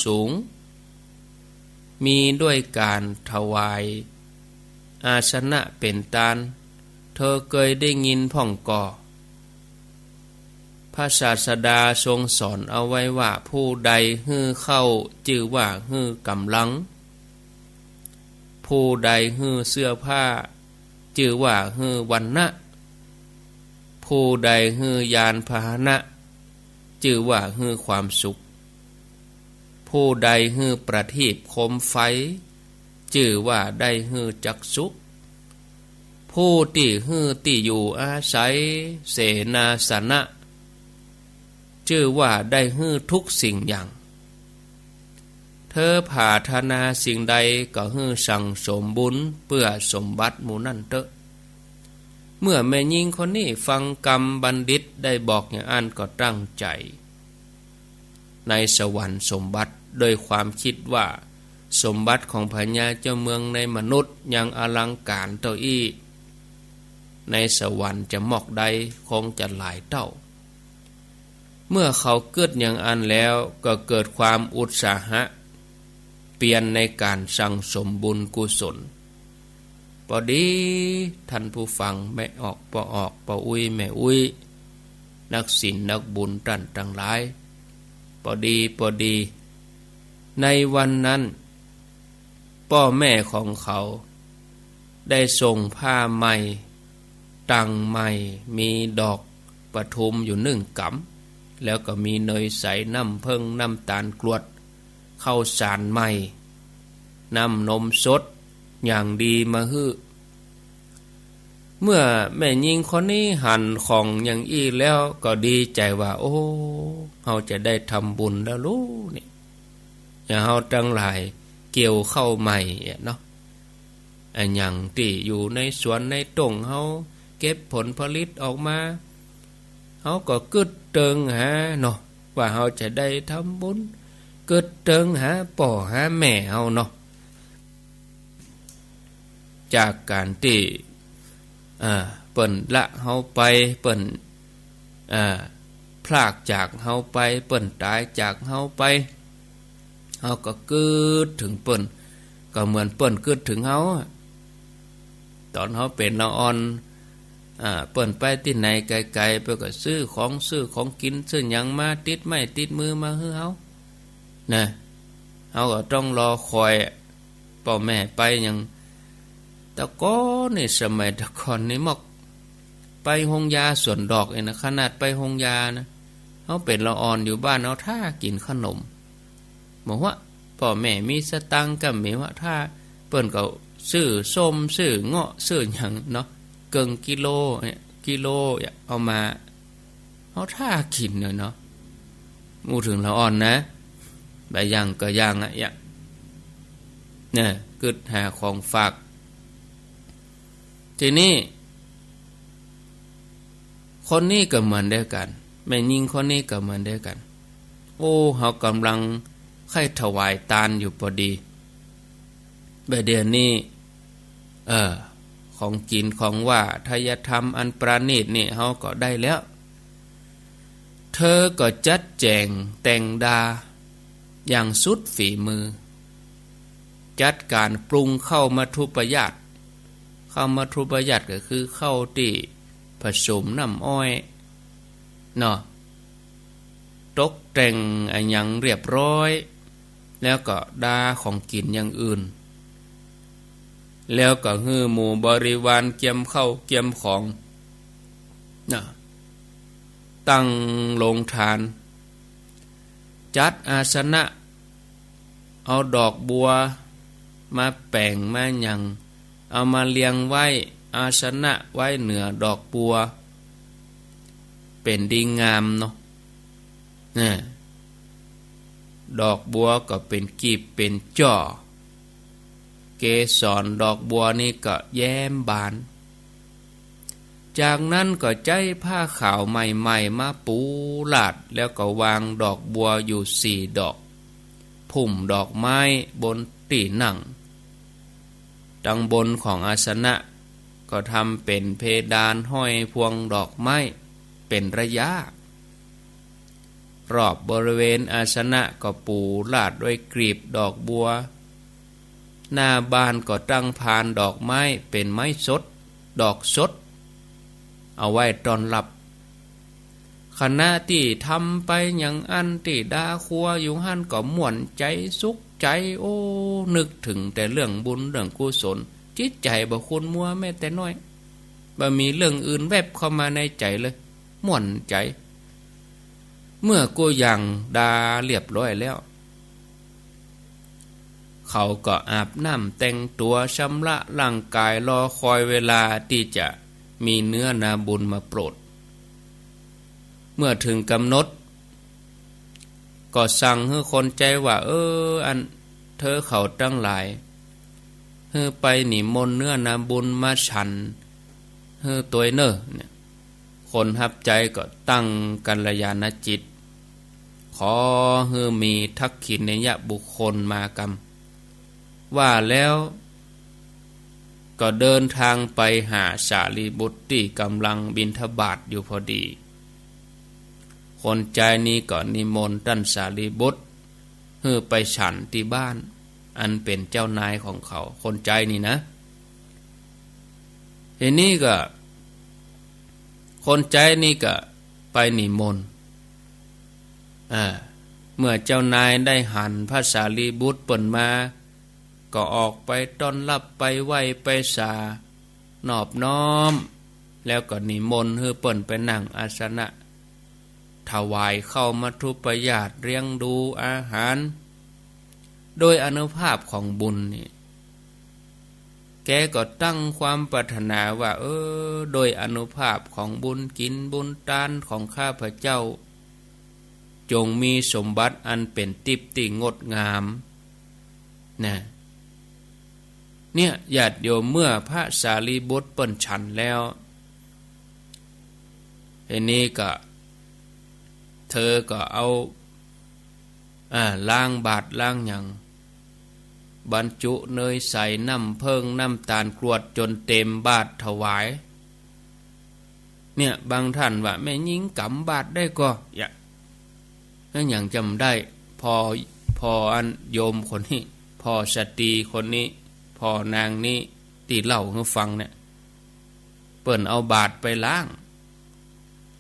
สูงมีด้วยการถวายอาสนะเป็นตานเธอเคยได้ยินพ่องก่อพระศาสดาทรงสอนเอาไว้ว่าผู้ใดฮื้อเข้าจื่อว่าฮื้อกำลังผู้ใดฮื้อเสื้อผ้าจื่อว่าฮื้อวรรณะผู้ใดฮื้อยานพาหนะจื่อว่าฮื้อความสุขผู้ใดฮื้อประทีปโคมไฟจื่อว่าได้ฮื้อจักษุผู้ที่ฮื้อที่อยู่อาศัยเสนาสนะชื่อว่าได้ฮื้อทุกสิ่งอย่างเธอปรารถนาสิ่งใดก็ฮื้อสั่งสมบุญเพื่อสมบัติหมู่นั่นเถอะเมื่อแม่หญิงคนนี้ฟังกรรมบัณฑิตได้บอกอย่างนั้นก็ตั้งใจในสวรรค์สมบัติโดยความคิดว่าสมบัติของพญาเจ้าเมืองในมนุษย์ยังอลังการเท่าอี้ในสวรรค์จะมอกใดคงจะหลายเท่าเมื่อเขาเกิดอย่างอันแล้วก็เกิดความอุตสาหะเปลี่ยนในการสั่งสมบุญกุศลพอดีท่านผู้ฟังไม่ออกปออุ้ยแม่อุ้ยนักศีลนักบุญท่านทั้งหลายพอดีในวันนั้นพ่อแม่ของเขาได้ส่งผ้าใหม่ตังใหม่มีดอกปทุมอยู่1 กำแล้วก็มีเนยใสน้ำผึ้งน้ำตาลกรวดข้าวสารใหม่น้ำนมสดอย่างดีมาฮื้อเมื่อแม่หญิงคนนี้หั่นของอย่างอี้แล้วก็ดีใจว่าโอ้เราจะได้ทำบุญแล้วลูกนี่อย่าเราทั้งหลายเกี่ยวเข้าใหม่เนาะอันอย่างที่อยู่ในสวนในตงเฮาเก็บผลผลิตออกมาเฮาก็กึดเติงหาเนาะว่าเฮาจะได้ทำบุญกึดเติงหาป่อหาแม่เฮาเนาะจากการที่เปิ้นละเฮาไปเปิ้นพลากจากเฮาไปเปิ้นตายจากเฮาไปเฮาก็กึดถึงเปิ้นก็เหมือนเปิ้นกึดถึงเฮาตอนเฮาเป็นละอ่อนเปิ้นไปที่ไหนไกลๆเปิ้นก็ซื้อของกินซื้อหยังมาติดไม้ติดมือมาให้เฮานะเฮาก็ต้องรอคอยพ่อแม่ไปหยังแต่ก็ในสมัยแต่ก่อนนี่มอกไปโรงยาสวนดอกนะขนาดไปโรงยานะเฮาเป็นละอ่อนอยู่บ้านเฮาท่ากินขนมบอกว่าพ่อแม่มีสตังค์ก็มีว่าถ้าเปิ้นก็ซื้อส้มซื้อเงาะซื้อหยังเนาะเกิงกิโลเอามาเอาท่ากินเนาะมูถึงละอ่อนนะใบย่างก็ย่างเนี่ยกึดหาของฝากทีนี้คนนี้ก็เหมือนเดียวกันแม่หญิงคนนี้ก็เหมือนเดียวกันโอ้เฮากำลังใครถวายทานอยู่พอดีแบบเดือนนี้ของกินของว่าทายธรรมอันประณีตนี่เฮาก็ได้แล้วเธอก็จัดแจงแต่งดาอย่างสุดฝีมือจัดการปรุงเข้ามัทุปยาตก็คือเข้าที่ผสมน้ำอ้อยเนาะตกแต่งอันยังเรียบร้อยแล้วก็ดาของกินอย่างอื่นแล้วก็ฮื้อหมู่บริวารเกียมเข้าเกียมของนะตั้งโรงทานจัดอาสนะเอาดอกบัวมาแป่งมาหยังเอามาเรียงไว้อาสนะไว้เหนือดอกบัวเป็นดีงามเนาะดอกบัวก็เป็นกีบเป็นจ่อเกสรดอกบัวนี่ก็แย้มบานจากนั้นก็ใจผ้าขาวใหม่ๆมาปูลาดแล้วก็วางดอกบัวอยู่4 ดอกพุ่มดอกไม้บนที่นั่งดังบนของอาสนะก็ทำเป็นเพดานห้อยพวงดอกไม้เป็นระยะ รอบบริเวณอาสนะก็ปูลาดด้วยกลีบดอกบัวหน้าบ้านก็ตั้งพานดอกไม้เป็นไม้สดดอกสดเอาไว้ต้อนรับขณะที่ทำไปอย่างอันที่ดาครัวอยู่หั่นก็ม่วนใจสุขใจโอ้นึกถึงแต่เรื่องบุญเรื่องกุศลจิตใจบ่คุ้นมัวแม้แต่น้อยบ่มีเรื่องอื่นแวบเข้ามาในใจเลยม่วนใจเมื่อกูยังดาเรียบร้อยแล้วเขาก็อาบน้ำแต่งตัวชำระร่างกายรอคอยเวลาที่จะมีเนื้อนาบุญมาโปรดเมื่อถึงกำหนดก็สั่งให้คนใจว่าอันเธอเขาตั้งหลายให้ไปนิมนต์เนื้อนาบุญมาฉันให้ตัวเนอเนี่ยคนฮับใจก็ตั้งกัลยาณจิตขอให้มีทักขิณยบุคคลมากรรมว่าแล้วก็เดินทางไปหาสารีบุตรที่กำลังบิณฑบาตอยู่พอดีคนใจนี้ก็นิมนต์ท่านสารีบุตรให้ไปฉันที่บ้านอันเป็นเจ้านายของเขาคนใจนี่นะทีนี้ก็คนใจนี่ก็ไปนิมนต์เมื่อเจ้านายได้หันพระสารีบุตรเปิ่นมาก็ออกไปต้อนรับไปไหว้ไปสานอบน้อมแล้วก็นิมนต์ให้เปิ่นไปนั่งอาสนะถวายเข้ามัทุปยาตเลี้ยงดูอาหารโดยอนุภาพของบุญนี่แกก็ตั้งความปรารถนาว่าโดยอนุภาพของบุญกินบุญทานของข้าพเจ้าจงมีสมบัติอันเป็นทิพย์ที่งดงามเนี่ยญาติโยมเมื่อพระสารีบุตรเปิ้นฉันแล้วทีนี้ก็เธอก็เอาล้างบาตรล้างหยังบรรจุเนยใส่น้ำเพิงน้ำตาลกรวดจนเต็มบาตรถวายเนี่ยบางท่านว่าแม่หญิงกำบาตรได้ก็นั่นอย่างจำได้พออันโยมคนนี้พอสตรีคนนี้พอนางนี้ตีเล่าให้ฟังเนี่ยเปิ้นเอาบาตรไปล้าง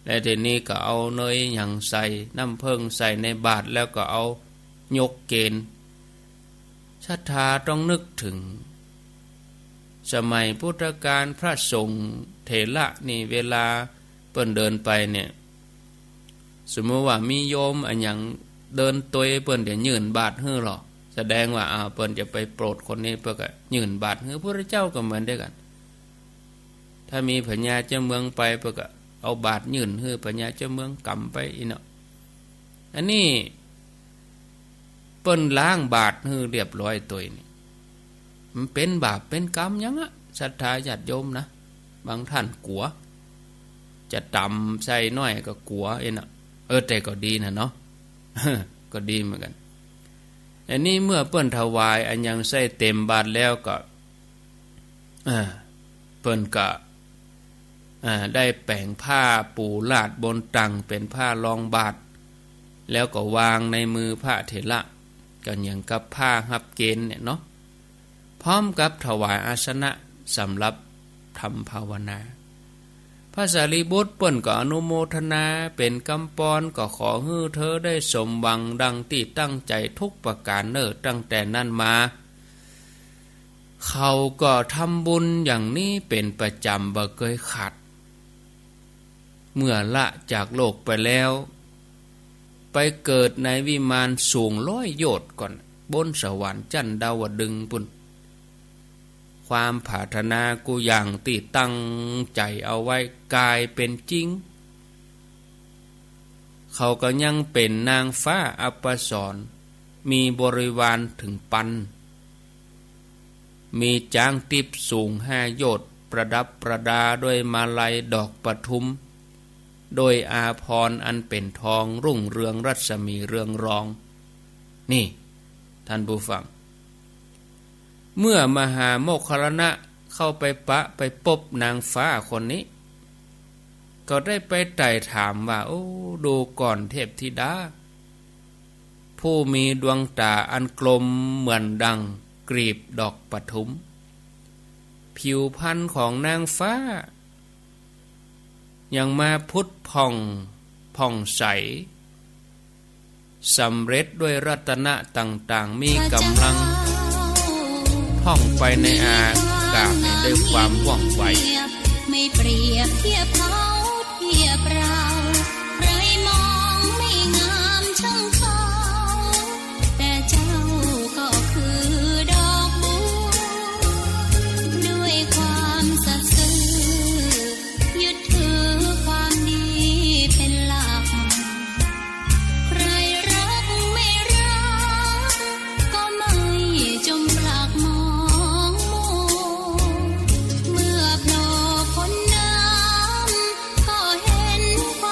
และทีนี้ก็เอาเนยอย่างใส่น้ำเพิงใส่ในบาตรแล้วก็เอายกเกณฑ์ศรัทธาต้องนึกถึงสมัยพุทธกาลพระสงฆ์เถระนี่เวลาเปิ้นเดินไปเนี่ยสมมติว่ามีโยมอันอย่างเดินตัวเปิ้นจะยื่นบาตรให้หรอแสดงว่าเปิ้นจะไปโปรดคนนี้เพื่อก็ยื่นบาตรให้พระเจ้าก็เหมือนเดียวกันถ้ามีพญาเจ้าเมืองไปเพื่อก็เอาบาตรยื่นให้พญาเจ้าเมืองกำไปอีเนาะอันนี้เปิ้นล้างบาตรให้เรียบร้อยตัวนี่มันเป็นบาปเป็นกรรมยังอะศรัทธาญาติโยมนะบางท่านกลัวจะตำใส่น้อยก็กลัวเองนะแต่ก็ดีนะเนาะ ก็ดีเหมือนกันอันนี้เมื่อเปิ้นถวายอันยังใส่เต็มบาตรแล้วก็เปิ้นก็ได้แปลงผ้าปูลาดบนตังเป็นผ้ารองบาตรแล้วก็วางในมือพระเถระกันอย่างกับผ้าหับเกณฑ์เนี่ยเนาะพร้อมกับถวายอาสนะสำหรับทำภาวนาพระสารีบุตรเปิ้นก็อนุโมทนาเป็นกำปอนก็ขอให้เธอได้สมหวังดังที่ตั้งใจทุกประการเนิ่นตั้งแต่นั้นมาเขาก็ทำบุญอย่างนี้เป็นประจำบ่เคยขาดเมื่อละจากโลกไปแล้วไปเกิดในวิมานสูง100 โยชน์ก่อนบนสวรรค์จันดาวดึงส์ปุ่นความปรารถนากูอย่างที่ตั้งใจเอาไว้กลายเป็นจริงเขาก็ยังเป็นนางฟ้าอัปสรมีบริวารถึงปันมีจ้างทิพย์สูง5 โยชน์ประดับประดาด้วยมาลัยดอกปทุมโดยอาภรณ์อันเป็นทองรุ่งเรืองรัศมีเรืองรองนี่ท่านผู้ฟังเมื่อมหาโมคคัลลานะเข้าไปไปพบนางฟ้าคนนี้ก็ได้ไปไต่ถามว่าดูก่อนเทพธิดา ผู้มีดวงตาอันกลมเหมือนดังกลีบดอกปทุมผิวพรรณของนางฟ้ายังมาพุทธผ่องใสสำเร็จด้วยรัตนะต่างๆมีกำลังท่องไปในอากาศด้วยความว่องไวไม่เปรียบเทียบเขาเทียบเราใครมองไม่งามช่างเขาแต่เจ้าก็คือดอกบัวด้วยความสัตย์ซื่อยึดถือความดีเป็นหลักใครรักไม่รักก็ไม่จมปลักมองมัวเมื่อโผล่พ้นน้ำก็เห็นคว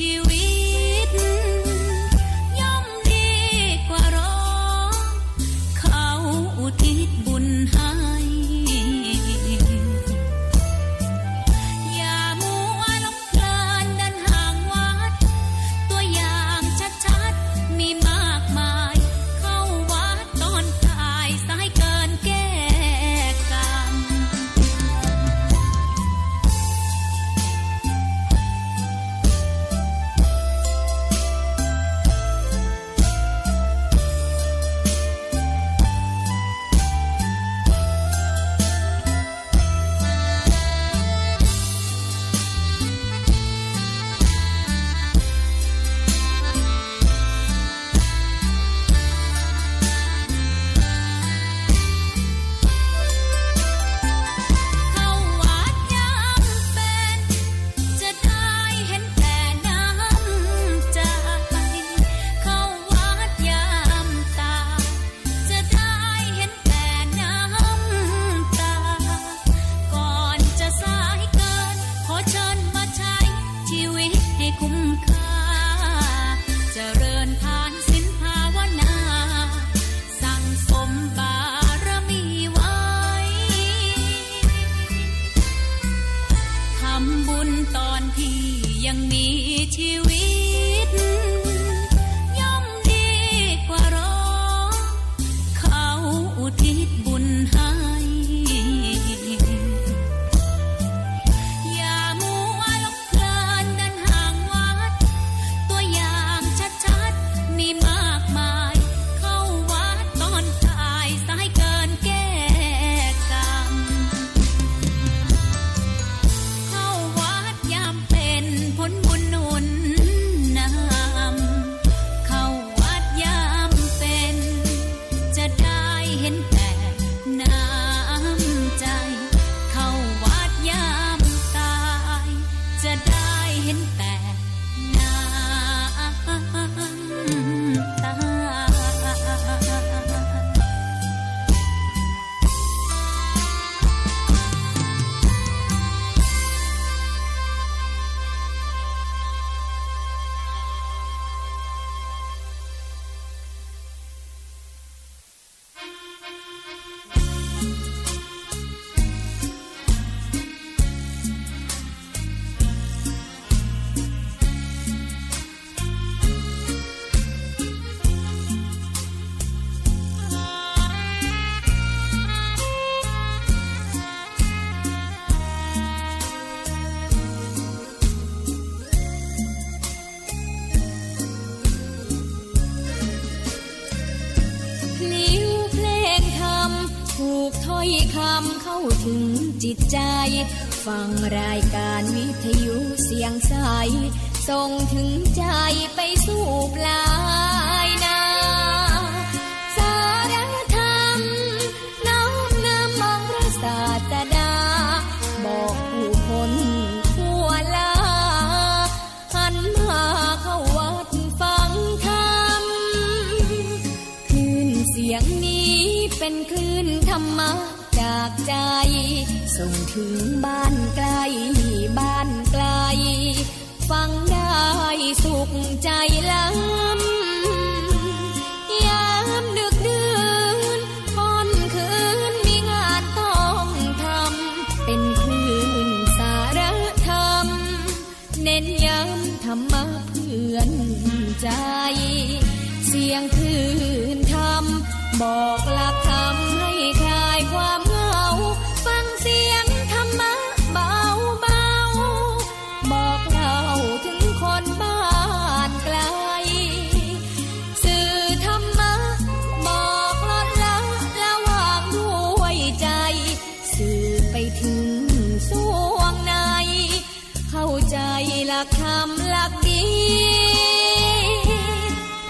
ชีวิตย่อมดีกว่าร้องเขาอุทิศบุญให้อย่ามัวหลงเพลินเดินห่างวัดตัวอย่างชัดๆมีมากมายเข้าวัดตอนตายสายเกินแก้กรรมเข้าวัดยามเป็นจะได้เห็นแต่น้ำใจเข้าวัดยามตายจะได้เห็นแต่น้ำตาก่อนจะสายเกินขอเชิญมาใช้ชีวิตให้คุ้มค่าเจริญทานศีลภาวนาสั่งสมบารมีไว้ทำบุญตอนที่ยังมีชีวิตย่อมดีกว่าร้องเขาอุทิศบุญให้อย่ามัวหลงเพลินเดินห่างวัดตัวอย่างชัดๆมีมากมายเข้าวัดตอนตายสายเกินแก้กรรมเข้าวัดยามเป็นผลบุญหนุนนำเข้าวัดยามเป็นจะได้เห็นแต่น้ำใจเข้าวัดยามตายจะได้เห็นแต่น้ำตา ถ้อยคำเข้าถึงจิตใจฟังรายการวิทยุเสียงใสส่งถึงใจไปสู่ปลายนาสารธรรมน้อมนำมองพระศาสดาบอกผู้คนทั่วลาหันมาเข้าวัดฟังธรรมคลื่นเสียงนี้เป็นคลื่นธรรมะจากใจส่งถึงบ้านไกลบ้านไกลฟังได้สุขใจล้ำยามดึกดื่นค่ำคืนมีงานต้องทำเป็นคลื่นสารธรรมเน้นย้ำธรรมะเพื่อนใจเสียงคลื่นธรรมบอกหลักธรรมให้คลายความเหงาฟังเสียงธรรมะเบาเบาบอกเล่าถึงคนบ้านไกลสื่อธรรมะบอกลดละระหว่างด้วยใจสื่อไปถึงสวงในเข้าใจหลักธรรมหลักดี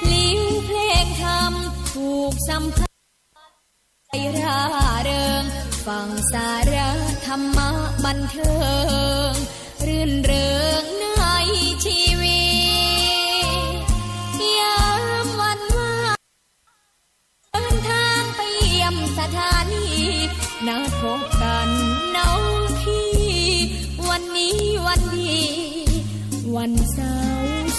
พลิ้วเพลงธรรมถูกสัมผัสใจร่าเริงฟังสาระธรรมะบันเทิงรื่นเริงในชีวิตยามวันว่างเดินทางไปเยี่ยมสถานีนัดพบกันน้องพี่วันนี้วันดีวันเสาร์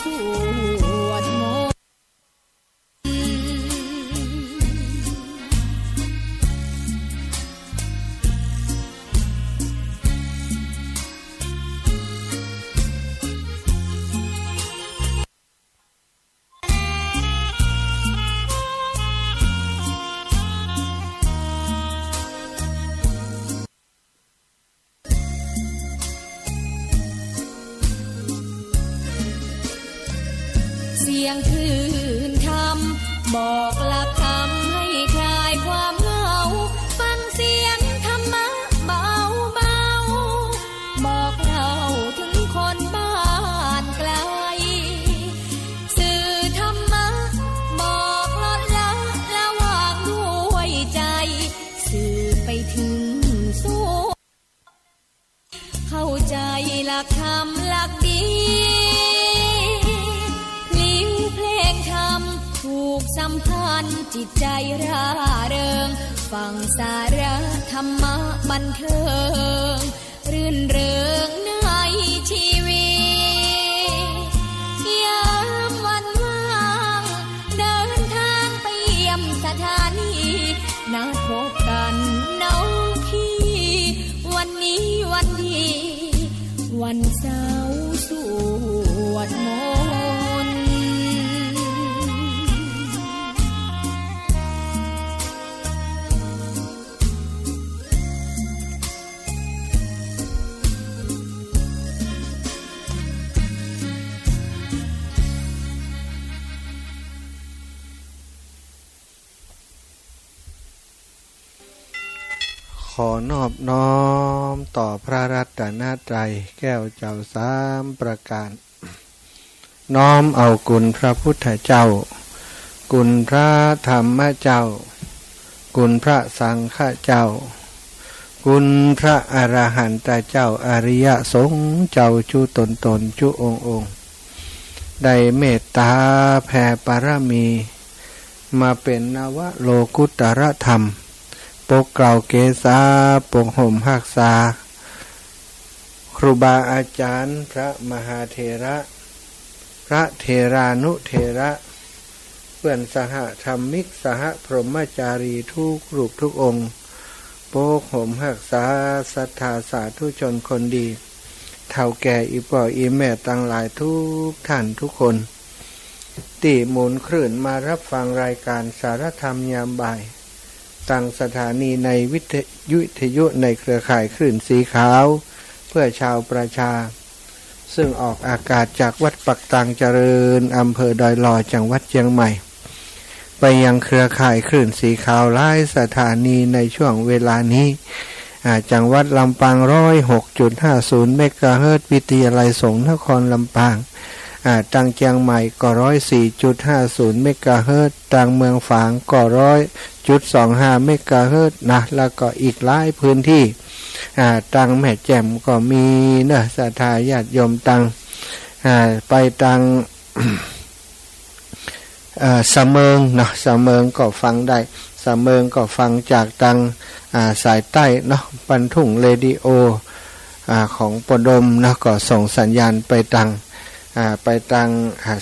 งคืนคำบอกหลักคำให้คลายความเหงาฟังเสียงธรรมะเบาเบาบอกเราถึงคนบ้านไกลสื่อธรรมะบอกลดละละวางด้วยใจสื่อไปถึงสู้เข้าใจหลักธรรมหลักดีพลิ้วเพลงธรรมถูกสัมพันธ์จิตใจร่าเริงฟังสาระธรรมะบันเทิงรื่นเริงในชีวิตยามวันว่างเดินทางไปเยี่ยมสถานีนัดพบกันน้องพี่วันนี้วันดีวันเสาร์สวดมนต์ขอนอบน้อมต่อพระรัตนตรัยแก้วเจ้าสามประการน้อมเอากุณพระพุทธเจ้ากุณพระธรรมเจ้ากุณพระสังฆเจ้ากุณพระอรหันตเจ้าอริยสงฆ์เจ้าจุตนจุองค์ได้เมตตาแผ่ปารมีมาเป็นนวโลกุตรธรรมปกเกล้าเกษาปกห่มหักษาครูบาอาจารย์พระมหาเถระพระเถรานุเถระเพื่อนสหธรรมิกสหพรหมจารีทุกรูปทุกองค์ปกห่มหักษาศรัทธาสาธุชนคนดีเฒ่าแก่อีพ่ออีแม่ตั้งหลายทุกท่านทุกคนที่หมุนคลื่นมารับฟังรายการสารธรรมยามบ่ายตั้งสถานีในวิทยุในเครือข่ายคลื่นสีขาวเพื่อชาวประชาซึ่งออกอากาศจากวัดปักตังเจริญอำเภอดอยหล่อจังหวัดเชียงใหม่ไปยังเครือข่ายคลื่นสีขาวหลายสถานีในช่วงเวลานี้จังหวัดลำปาง 106.50 เมกะเฮิรตซ์วิทยาลัยสงฆ์นครลำปางตังเชียงใหม่ก็ 104.50 เมกะเฮิรตซ์ตังเมืองฝางก็100.25 เมกะเฮิรตซ์นะแล้วก็อีกหลายพื้นที่ตังแม่แจ่มก็มีนะศรัทธาญาติโยมตังไปตังสะเมิงเนาะสะเมิงก็ฟังได้สะเมิงก็ฟังจากตังสายใต้เนาะบรรทุงเรดิโอของปดมนะก็ส่งสัญญาณไปตัง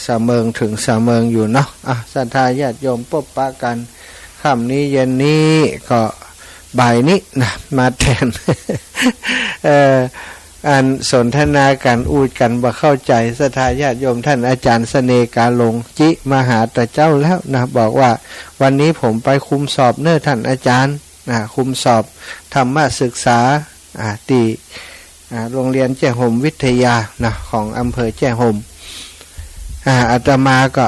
สะเมิงถึงสะเมิงอยู่เนาะศรัทธาญาติโยมพบปะกันค่ำนี้เย็นนี้ก็บ่ายนี้นะมาแทน อันสนทนากันอูดกันบ่เข้าใจศรัทธาญาติโยมท่านอาจารย์เสน่กาลงจิมาหาแต่เจ้าแล้วนะบอกว่าวันนี้ผมไปคุมสอบเน้อท่านอาจารย์คุมสอบธรรมศึกษาที่โรงเรียนแจ้ห่มวิทยานะของอำเภอแจ้ห่มอาตมาก็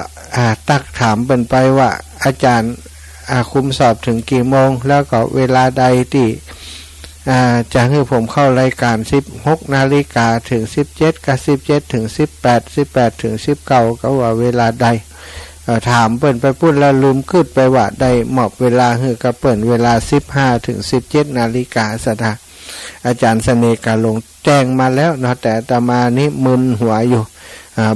ตักถามเป็นไปว่าอาจารย์คุมสอบถึงกี่โมงแล้วก็เวลาใดที่จะให้ผมเข้ารายการ 16 นาฬิกาถึง 17 กับ 17 ถึง 18 18 ถึง 19 ก็ว่าเวลาใดถามเปิ้นไปพูดแล้วลืมขึ้นไปว่าได้มอบเวลาให้กับเปิ้นเวลา 15 ถึง 17 นาฬิกาสถาอาจารย์เสน่กาลงแจ้งมาแล้วเนาะแต่อาตมานี่มึนหัวอยู่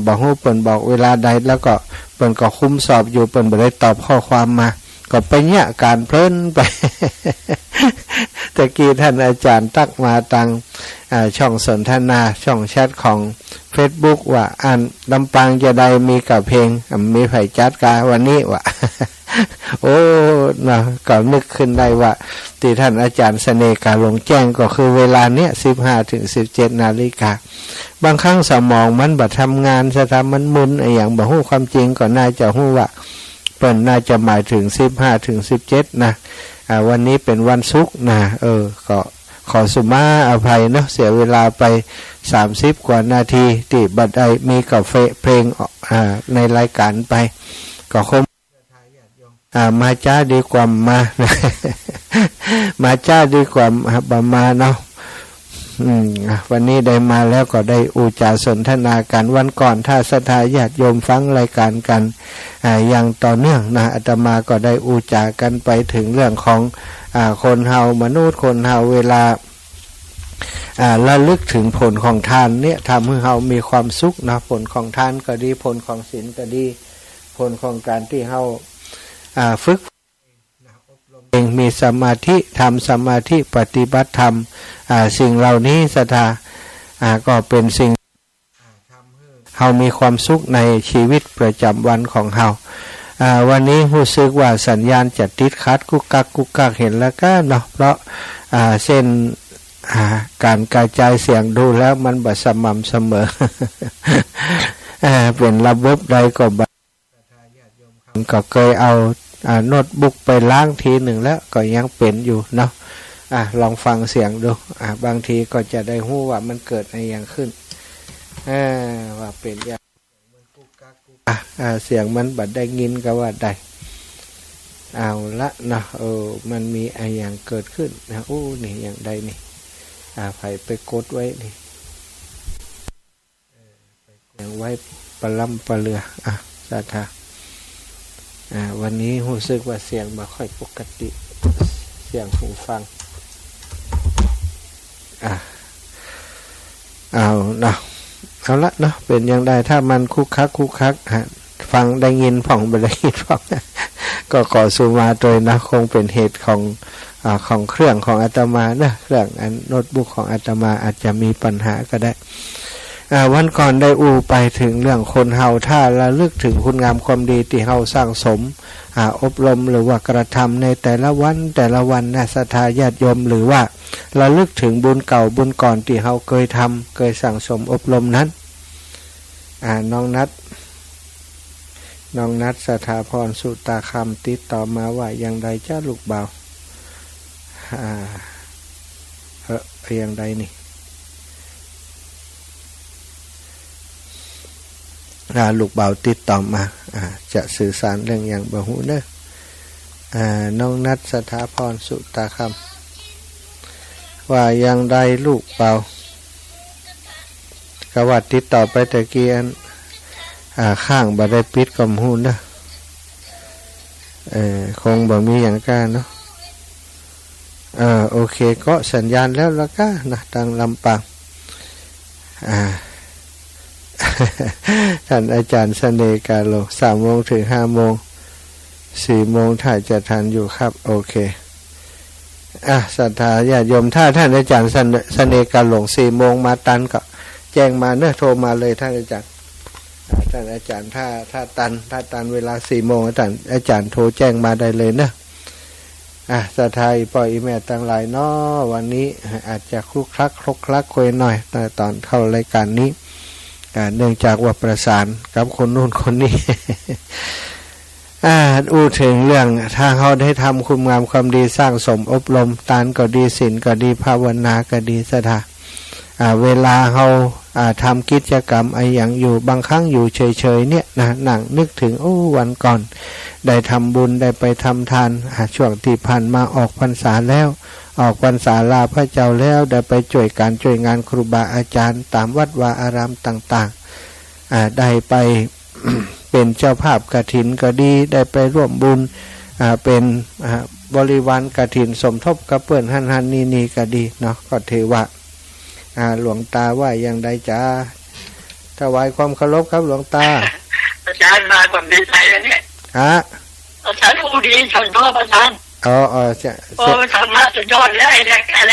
บอกให้เปิ้นบอกเวลาใดแล้วก็เปิ้นก็คุมสอบอยู่เปิ้นบ่ได้ตอบข้อความมาก็ไปเนี่ยการเพลินไป ตะกี้ท่านอาจารย์ตักมาตังช่องสนทนาช่องแชทของ Facebook ว่าลำปางจะได้มีกับเพลงมีไผจัดกาวันนี้วะ โอ้นะก็นึกขึ้นได้ว่าที่ท่านอาจารย์เสน่กาลงแจ้งก็คือเวลาเนี้ย 15 ถึง 17 นาฬิกาบางครั้งสมองมันบ่ทำงานสะทำมันมึนอย่างบ่ฮู้ความจริงก็น่าจะฮู้ว่าเปิ้นน่าจะหมายถึง 15 ถึง 17 นะวันนี้เป็นวันศุกร์นะก็ขอสุมาอภัยเนาะเสียเวลาไป 30 กว่านาทีที่บัดใดมีกาแฟเพลงในรายการไปก็คงมาจ้าดีกว่ามา มาจ้าดีกว่ามาเนาะวันนี้ได้มาแล้วก็ได้อุจาสนทนากันวันก่อนถ้าศรัทธาญาติโยมฟังรายการกันอย่างต่อเนื่องนะอาตมาก็ได้อุจากันไปถึงเรื่องของคนเฮามนุษย์คนเฮาเวลาระลึกถึงผลของทานเนี่ยทำให้เฮามีความสุขนะผลของทานก็ดีผลของศีลก็ดีผลของการที่เฮาฝึกเองมีสมาธิทำสมาธิปฏิบัติธรรมสิ่งเหล่านี้ศรัทธาก็เป็นสิ่งเฮามีความสุขในชีวิตประจำวันของเฮาวันนี้รู้สึกว่าสัญญาณจะติดขัดกุกกักเห็นแล้วก็เนาะเพราะเส้นการกระจายเสียงดูแล้วมันบ่สม่ำเสมอ เป็นระบบใดก็เคยเอาโน้ตบุ๊กไปล้างทีหนึ่งแล้วก็ยังเป็นอยู่เนาะลองฟังเสียงดูบางทีก็จะได้รู้ว่ามันเกิดอะไรอย่างขึ้นว่าเป็นอย่างเสียงมันบัดได้ยินก็ว่าได้เอาละนะมันมีอะไรอย่างเกิดขึ้นนะนี่อย่างใดนี่ไผไปกดไว้นี่อย่างไว้ปลำปลาเรือสาธาวันนี้รู้สึกว่าเสียงไม่ค่อยปกติเสียงหูฟังเอาเนาะเอาละเนาะเป็นอย่างใดถ้ามันคุกคักฟังได้ยินผ่องไปได้ยินผ่อง ก็ขอสุมาโดยนะคงเป็นเหตุของเครื่องของอาตมานะเครื่องโน้ตบุ๊กของอาตมาอาจจะมีปัญหาก็ได้วันก่อนได้ไปถึงเรื่องคนเฮาถ้าระลึกถึงคุณงามความดีที่เฮาสร้างสมอบรมหรือว่ากระทำในแต่ละวันนะศรัทธาญาติโยมหรือว่าระลึกถึงบุญเก่าบุญก่อนที่เฮาเคยทำเคยสั่งสมอบรมนั้นน้องนัทสถาพรสุตาคำติดต่อมาว่าอย่างใดจ้าลูกบ่าวอย่างใดนี่ลูกบ่าวติดต่อมาจะสื่อสารเรื่องอย่างบ่ฮู้เด้อน้องนัทสถาพรสุตาคำว่าอย่างใดลูกบ่าวก็ว่าติดต่อไปตะกี้ข้างบ่ได้ปิดกำหูนะคงบ่มีอย่างก้าเนาะโอเคก็สัญญาณแล้วละก้านะทางลำปางท่านอาจารย์เสน่ห์กาโล3 โมงถึง 5 โมง 4 โมงถ่ายจะทันอยู่ครับโอเคศรัทธาญาติโยมถ้าท่านอาจารย์เสน่ห์กาโล4 โมงมาตันก็แจ้งมาเนอะโทรมาเลยท่านอาจารย์ถ้าตันเวลา4 โมงอาจารย์โทรแจ้งมาได้เลยนะศรัทธาปล่อยอีเมลตั้งหลายเนาะวันนี้อาจจะคลุกคลักคุยหน่อยแต่ตอนเข้ารายการนี้เนื่องจากว่าประสานกับคนนู้นคนนี้ ถึงเรื่องถ้าเขาได้ทำคุณงามความดีสร้างสมอบรมทานก็ดีศีลก็ดีภาวนาก็ดีศรัทธาเวลาเขาทำกิจกรรมอย่างอยู่บางครั้งอยู่เฉยๆเนี่ยนะนั่งนึกถึงวันก่อนได้ทำบุญได้ไปทำทานช่วงที่ผ่านมาออกพรรษาแล้วออกพรรษาลาพระเจ้าแล้วได้ไปช่วยงานครูบาอาจารย์ตามวัดวาอารามต่างๆได้ไป เป็นเจ้าภาพกฐินก็ดีได้ไปร่วมบุญเป็นบริวารกฐินสมทบกับเพื่อนหันนี่ก็ดีเนาะก็ถือว่าหลวงตาว่าอย่างใดจ้าถวายความเคารพครับหลวงตาอาจารย์มาความดีใจแล้วเนี่ยอาจารย์ผู้ดีชนพ่ออาจารย์ธรรมะสุดยอดเลยอะ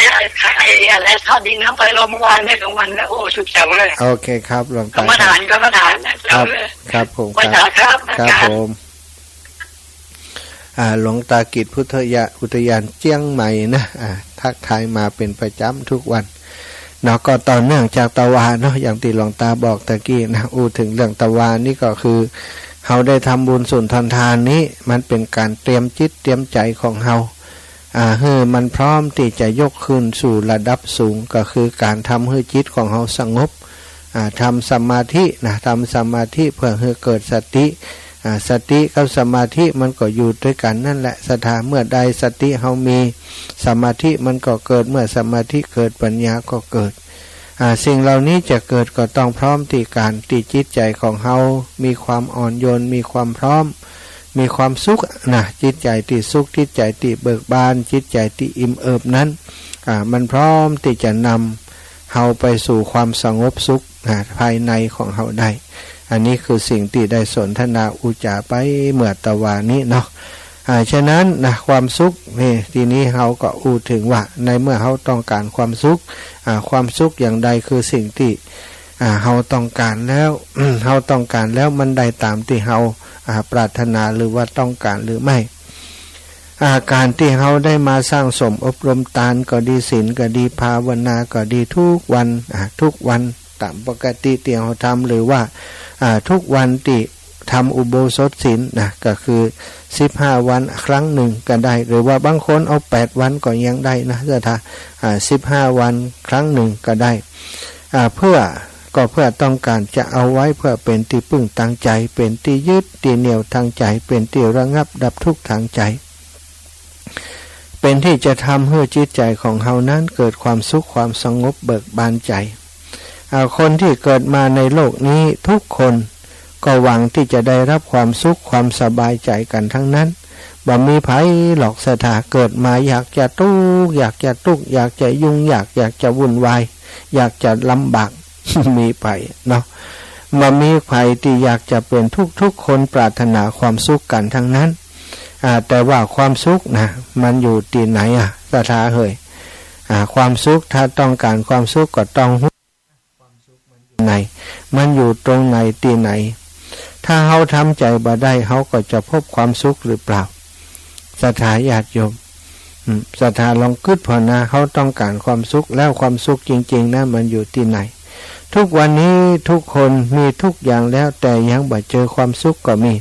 ไรทอดดินน้ำไฟลมเมื่อวานได้2 วันแล้วสุดแจ๋วเลยโอเคครับหลวงตากรรมฐานครับผมครับผมหลวงตากิจพุทธอุทยานเจียงใหม่นะทักทายมาเป็นประจำทุกวันเนาะก็ต่อเนื่องจากตะวาเนาะอย่างที่หลวงตาบอกตะกี้นะถึงเรื่องตะวานี่ก็คือเฮาได้ทำบุญสุนทรทานนี้มันเป็นการเตรียมจิตเตรียมใจของเฮา มันพร้อมที่จะยกขึ้นสู่ระดับสูงก็คือการทำให้จิตของเราสงบทำสมาธินะทำสมาธิเพื่อให้เกิดสติสติกับสมาธิมันก็อยู่ด้วยกันนั่นแหละสถานเมื่อใดสติเฮามีสมาธิมันก็เกิดเมื่อสมาธิเกิดปัญญาก็เกิดสิ่งเหล่านี้จะเกิดก็ต้องพร้อมที่การที่จิตใจของเฮามีความอ่อนโยนมีความพร้อมมีความสุขนะจิตใจที่สุขจิตใจที่เบิกบานจิตใจที่อิ่มเอิบนั้นมันพร้อมที่จะนำเฮาไปสู่ความสงบสุขภายในของเฮาได้อันนี้คือสิ่งที่ได้สนทนาอุจาไปเมื่อตะวานี้เนาะฉะนั้นนะความสุขนี่ทีนี้เฮาก็อู้ถึงว่าในเมื่อเฮาต้องการความสุขความสุขอย่างใดคือสิ่งที่เฮาต้องการแล้ว เฮาต้องการแล้วมันได้ตามที่เฮาปรารถนาหรือว่าต้องการหรือไม่การที่เฮาได้มาสร้างสมอบรมทานก็ดีศีลก็ดีภาวนาก็ดีทุกวันทุกวันตามปกติที่เฮาทำหรือว่าทุกวันที่ทำอุโบสถศีลนะก็คือ15วันครั้งหนึ่งก็ได้หรือว่าบางคนเอา8วันก็ยังได้นะเจ้าท่า15วันครั้งหนึ่งก็ได้เพื่อต้องการจะเอาไว้เพื่อเป็นที่พึ่งทางใจเป็นที่ยึดที่เหนี่ยวทางใจเป็นที่ระงับดับทุกข์ทางใจเป็นที่จะทำให้จิตใจของเฮานั้นเกิดความสุขความสงบเบิกบานใจคนที่เกิดมาในโลกนี้ทุกคนก็หวังที่จะได้รับความสุขความสบายใจกันทั้งนั้นบ่มีไผหลอกสถาเกิดมาอยากจะทุกข์อยากจะยุ่งอยากจะวุ่นวายอยากจะลำบาก มีไผเนาะบ่มีไผที่อยากจะเป็นทุกคนปรารถนาความสุขกันทั้งนั้นแต่ว่าความสุขนะมันอยู่ที่ไหนสถาเฮ้ยความสุขถ้าต้องการความสุขก็ต้องไหนมันอยู่ตรงไหนที่ไหนถ้าเฮาทำใจบ่ได้เฮาก็จะพบความสุขหรือเปล่าศรัทธาญาติโยมศรัทธาลองคิดพอนะเฮาต้องการความสุขแล้วความสุขจริงๆนะมันอยู่ที่ไหนทุกวันนี้ทุกคนมีทุกอย่างแล้วแต่ยังบ่เจอความสุขก็มี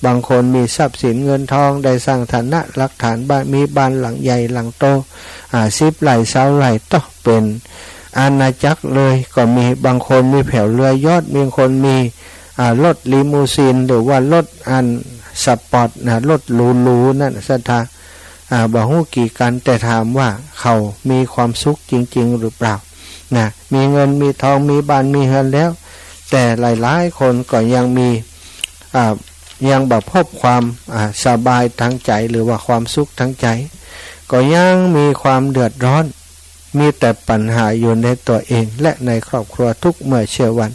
บางคนมีทรัพย์สินเงินทองได้สร้างฐานะหลักฐานบ้านมีบ้านหลังใหญ่หลังโต10 ไร่20 ไร่ต้องเป็นอาณาจักรเลยก็มีบางคนมีแผ่วเรือยอดมีคนมีรถลิมูซีนหรือว่ารถสปอร์ตรถหรูๆนั่นศรัทธาบ่ฮู้กี่กันแต่ถามว่าเขามีความสุขจริงๆหรือเปล่านะมีเงินมีทองมีบ้านมีเรือนแล้วแต่หลายๆคนก็ยังมียังบ่พบความสบายทางใจหรือว่าความสุขทางใจก็ยังมีความเดือดร้อนมีแต่ปัญหาอยู่ในตัวเองและในครอบครัวทุกเมื่อเช้าวัน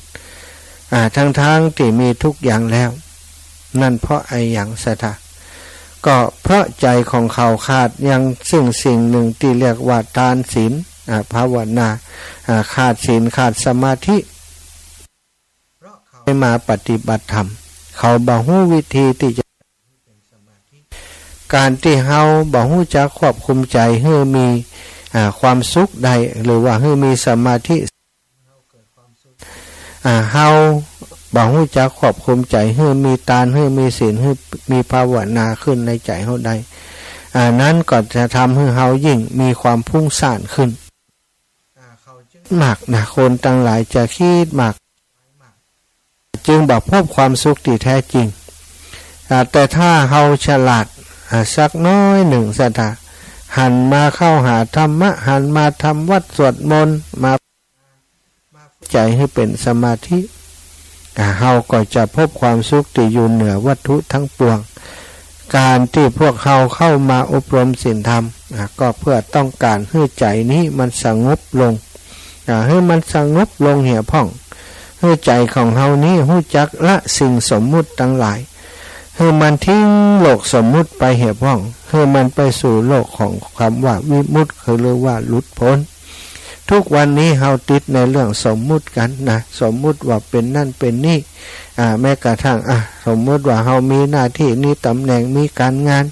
ทั้งที่มีทุกอย่างแล้วนั่นเพราะไอ้อย่างศรัทธาก็เพราะใจของเขาขาดยังซึ่งสิ่งหนึ่งที่เรียกว่าทานศีลภาวนาขาดศีลขาดสมาธิไม่มาปฏิบัติธรรมเขาบ่ฮู้วิธีที่จะการที่เฮาบ่ฮู้จักควบคุมใจให้มีความสุขใดหรือว่าให้มีสมาธิเฮาบ่ฮู้จักควบคุมใจให้มีทานให้มีศีลให้มีภาวนาขึ้นในใจเฮาได้นั้นก็จะทำให้เฮายิ่งมีความพุ่งซ่านขึ้นมากนะคนทั้งหลายจะคิดมากจึงบ่พบความสุขที่แท้จริงแต่ถ้าเฮาฉลาดสักน้อยหนึ่งศรัทธาหันมาเข้าหาธรรมะหันมาทำวัดสวดมนต์มาใจให้เป็นสมาธิเฮาก็จะพบความสุขที่อยู่เหนือวัตถุทั้งปวงการที่พวกเฮาเข้ามาอบรมศีลธรรมก็เพื่อต้องการให้ใจนี้มันสงบลงให้มันสงบลงเหี่ยพ่องให้ใจของเฮานี้รู้จักละสิ่งสมมุติทั้งหลายให้มันทิ้งโลกสมมุติไปเหี่ยพ่องให้มันไปสู่โลกของคำว่าวิมุตติคือเรียกว่าหลุดพ้นทุกวันนี้เฮาติดในเรื่องสมมุติกันนะสมมุติว่าเป็นนั่นเป็นนี่แม้กระทั่งสมมุติว่าเฮามีหน้าที่นี้ตำแหน่งมีการงาน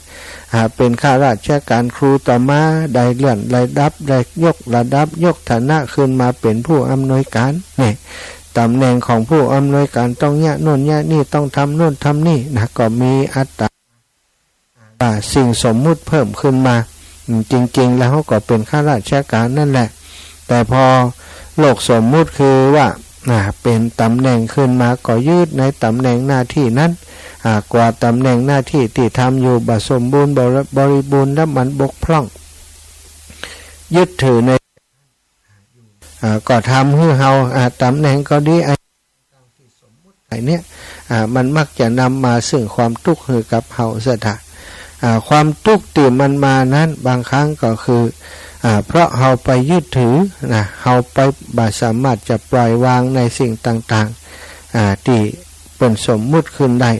เป็นข้าราชการครูต่อมาได้เลื่อนระดับได้ยกระดับยกฐานะขึ้นมาเป็นผู้อำนวยการนี่ตำแหน่งของผู้อำนวยการต้องแยกโน่นแยกนี่ต้องทำโน่นทำนี่นะก็มีอัตตาสิ่งสมมุติเพิ่มขึ้นมา จริงๆแล้วเขาก็เป็นข้าราชการนั่นแหละแต่พอโลกสมมุติคือว่าเป็นตำแหน่งขึ้นมาก็ยืดในตำแหน่งหน้าที่นั้นกว่าตำแหน่งหน้าที่ที่ทำอยู่บ่สมบูรณ์บริบูรณ์และมันบกพร่องยึดถือในก็ทำให้เฮาตำแหน่งก็ดีไอ้เนี่ยมันมักจะนำมาซึ่งความทุกข์ให้กับเฮาซะท่าความทุกข์ที่มันมานั้นบางครั้งก็คือเพราะเฮาไปยึดถือเฮาไปบ่สามารถจะปล่อยวางในสิ่งต่างๆที่เป็นสมมุติขึ้นได้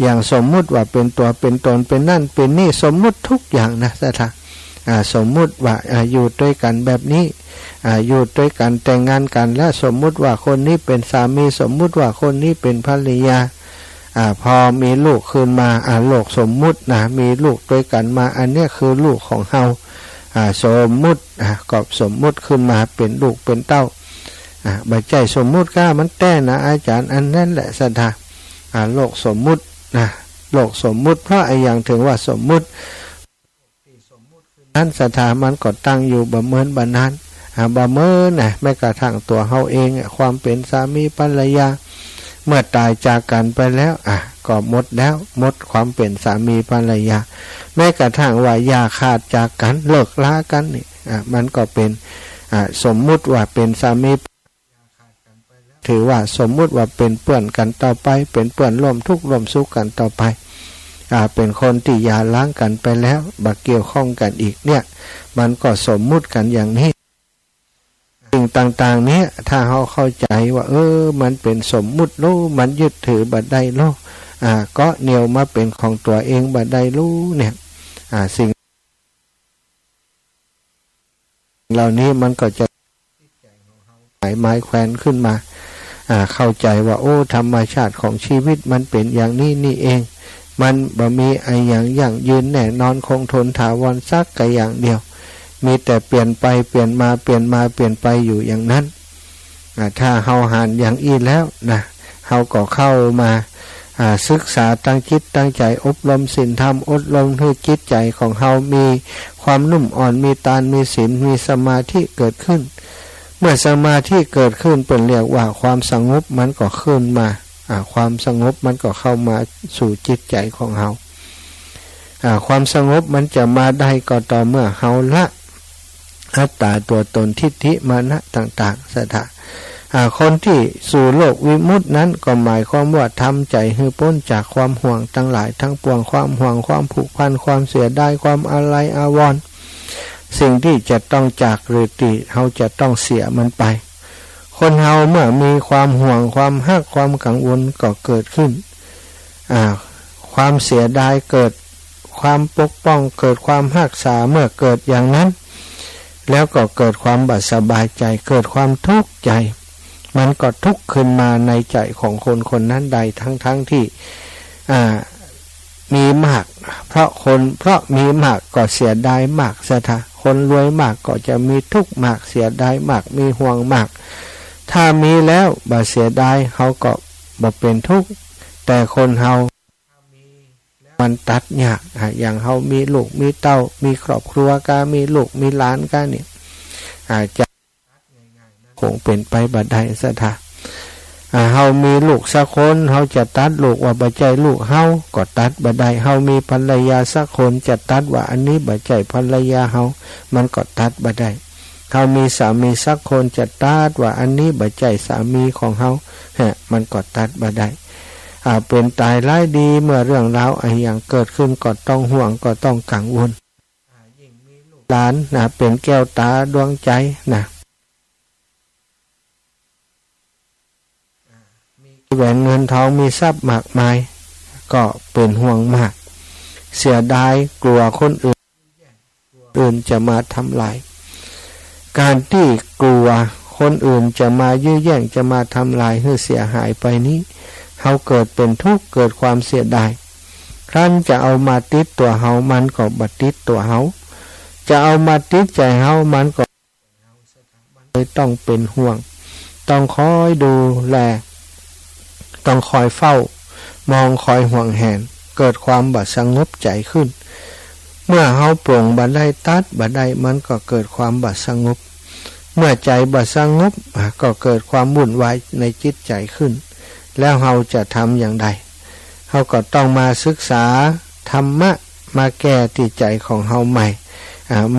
อย่างสมมุติว่าเป็นตัวเป็นตนเป็นนั่นเป็นนี่สมมุติทุกอย่างนะซะท่าสมมุติว่าอยู่ด้วยกันแบบนี้อยู่ด้วยกันแต่งงานกันและสมมุติว่าคนนี้เป็นสามีสมมุติว่าคนนี้เป็นภรรยาพอมีลูกขึ้นมาโลกสมมุติมีลูกด้วยกันมาอันนี้คือลูกของเฮาสมมุติก็สมมุติขึ้นมาเป็นลูกเป็นเต้าบัจจัยสมมุติก็มันแต่อาจารย์อันนั้นแหละศรัทธาโลกสมมุติโลกสมมุติเพราะอย่างถึงว่าสมมุตินั้นศรัทธามันก็ตั้งอยู่บ่เหมือนบ่นั้นบ่เหมือนแม้กระทั่งตัวเฮาเองความเป็นสามีภรรยาเมื่อตายจากกันไปแล้วก็หมดแล้วหมดความเป็นสามีภรรยาแม้กระทั่งว่าอย่าขาดจากกันเลิกลากันนี่มันก็เป็นสมมุติว่าเป็นสามีถือว่าสมมุติว่าเป็นเพื่อนกันต่อไปเป็นเพื่อนร่วมทุกข์ร่วมสุขกันต่อไปเป็นคนที่อย่าล้างกันไปแล้วบักเกี่ยวข้องกันอีกเนี่ยมันก็สมมุติกันอย่างนี้สิ่งต่างๆนี้ถ้าเขาเข้าใจว่ามันเป็นสมมุติรู้มันยึดถือบัดใดรู้ก็เหนียวมาเป็นของตัวเองบัดใดรู้เนี่ยสิ่งเหล่านี้มันก็จะหมายแขวนขึ้นมาเข้าใจว่าธรรมชาติของชีวิตมันเป็นอย่างนี้นี่เองมันบ่มีไอ้อย่างยืนแน่นอนคงทนถาวรสักกะอย่างเดียวมีแต่เปลี่ยนไปเปลี่ยนมาเปลี่ยนมาเปลี่ยนไปอยู่อย่างนั้นถ้าเฮาหันอย่างอี้แล้วเฮาก็เข้ามาศึกษาตั้งจิตตั้งใจอบรมศีลธรรมอบรมให้จิตใจของเฮามีความนุ่มอ่อนมีตานมีศีลมีสมาธิเกิดขึ้นเมื่อสมาธิเกิดขึ้นเป็นเรียกว่าความสงบมันก็ขึ้นมาความสงบมันก็เข้ามาสู่จิตใจของเฮาความสงบมันจะมาได้ก็ต่อเมื่อเฮาละอัตตาตัวตนทิฏฐิมานะต่างๆศรัทธาคนที่สู่โลกวิมุตตินั้นก็หมายความว่าทำใจให้พ้นจากความห่วงทั้งหลายทั้งปวงความห่วงความผูกพันความเสียดายความอาลัยอาวรณ์สิ่งที่จะต้องจากหรือที่เฮาจะต้องเสียมันไปคนเฮาเมื่อมีความห่วงความฮักความกังวลก็เกิดขึ้นความเสียดายเกิดความปกป้องเกิดความรักษาเมื่อเกิดอย่างนั้นแล้วก็เกิดความบัดสบายใจเกิดความทุกข์ใจมันก็ทุกข์ขึ้นมาในใจของคนคนนั้นใดทั้งที่มีมากเพราะมีมากก็เสียดายมากซะท่าคนรวยมากก็จะมีทุกข์มากเสียดายมากมีห่วงมากถ้ามีแล้วบ่เสียดายเฮาก็บ่เป็นทุกข์แต่คนเฮามันตัดยากอย่างเฮามีลูกมีเต้ามีครอบครัวก็มีลูกมีหลานก็เนี่ยจะคงเป็นไปบ่ได้ซะท่าเฮามีลูกสักคนเฮาจะตัดลูกว่าบ่ใจลูกเฮาก็ตัดบ่ได้เฮามีภรรยาสักคนจะตัดว่าอันนี้บ่ใจภรรยาเฮามันก็ตัดบ่ได้เฮามีสามีสักคนจะตัดว่าอันนี้บ่ใจสามีของเฮามันก็ตัดบ่ได้เป็นตายร้ายดีเมื่อเรื่องราวอย่างเกิดขึ้นก็ต้องห่วงก็ต้องกังวลหลานเป็นแก้วตาดวงใจแหวนเงินทองมีทรัพย์มากมายก็เป็นห่วงมากเสียดายกลัวคนอื่นจะมาทำลายการที่กลัวคนอื่นจะมายื้อแย่งจะมาทำลายให้เสียหายไปนี้เฮาเกิดเป็นทุกข์เกิดความเสียดายครั้นจะเอามาติดตัวเฮามันก็บัดติดตัวเฮาจะเอามาติดใจเฮามันก็เลยต้องเป็นห่วงต้องคอยดูแลต้องคอยเฝ้ามองคอยห่วงแหนเกิดความบัดสงบใจขึ้น เมื่อเฮาปรงบ่ได้ตัดบ่ได้มันก็เกิดความบ่สงบเมื่อใจบ่สงบก็เกิดความวุ่นวายในจิตใจขึ้นแล้วเฮาจะทำอย่างไรเฮาก็ต้องมาศึกษาธรรมะมาแก้ที่ใจของเฮาใหม่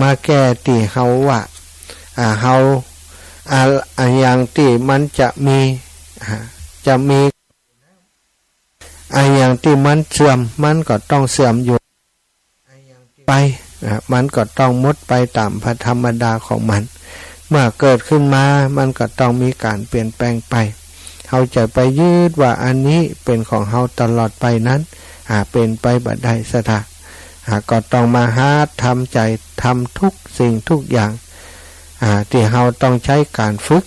มาแก้ที่เฮาว่าเฮาอย่างที่มันจะมีอย่างที่มันเสื่อมมันก็ต้องเสื่อมอยู่ไปมันก็ต้องหมดไปตามธรรมดาของมันเมื่อเกิดขึ้นมามันก็ต้องมีการเปลี่ยนแปลงไปเฮาจะไปยึดว่าอันนี้เป็นของเฮาตลอดไปนั้นเป็นไปบ่ได้ซะท่าก็ต้องมาหาทำใจทำทุกสิ่งทุกอย่างที่เฮาต้องใช้การฝึก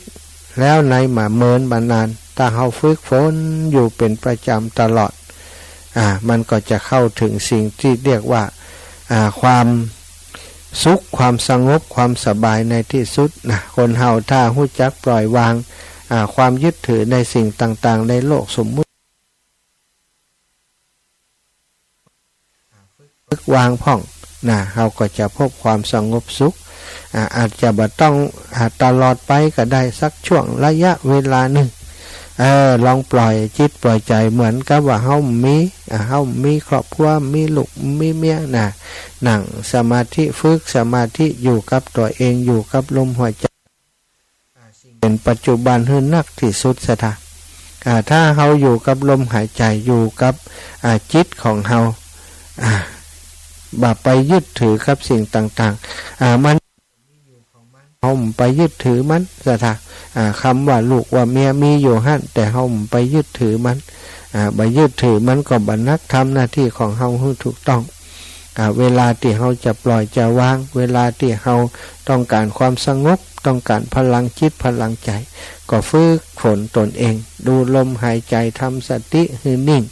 แล้วในมาเมินบานานถ้าเฮาฝึกฝนอยู่เป็นประจำตลอดมันก็จะเข้าถึงสิ่งที่เรียกว่าความสุขความสงบความสบายในที่สุดนะคนเฮาถ้ารู้จักปล่อยวางความยึดถือในสิ่งต่างๆในโลกสมมุติฝึกวางพ่องนะเฮาก็จะพบความสงบสุขอาจจะบ่ต้องตลอดไปก็ได้สักช่วงระยะเวลาหนึ่งลองปล่อยจิตปล่อยใจเหมือนกับว่าเฮามีครอบครัวมีลูกมีเมียนั่งสมาธิฝึกสมาธิอยู่กับตัวเองอยู่กับลมหายใจเป็นปัจจุบันให้นักที่สุดซะท่าถ้าเฮาอยู่กับลมหายใจอยู่กับจิตของเฮาบ่ไปยึดถือกับสิ่งต่างๆมันเฮาไปยึดถือมันซะท่าคำว่าลูกว่าเมียมีอยู่หั่นแต่เฮาไปยึดถือมันบ่ยึดถือมันก็บ่นักทำหน้าที่ของเฮาให้ถูกต้องเวลาที่เฮาจะปล่อยจะวางเวลาที่เฮาต้องการความสงบต้องการพลังจิตพลังใจก็ฝึกฝนตนเองดูลมหายใจทำสติให้นิ่ง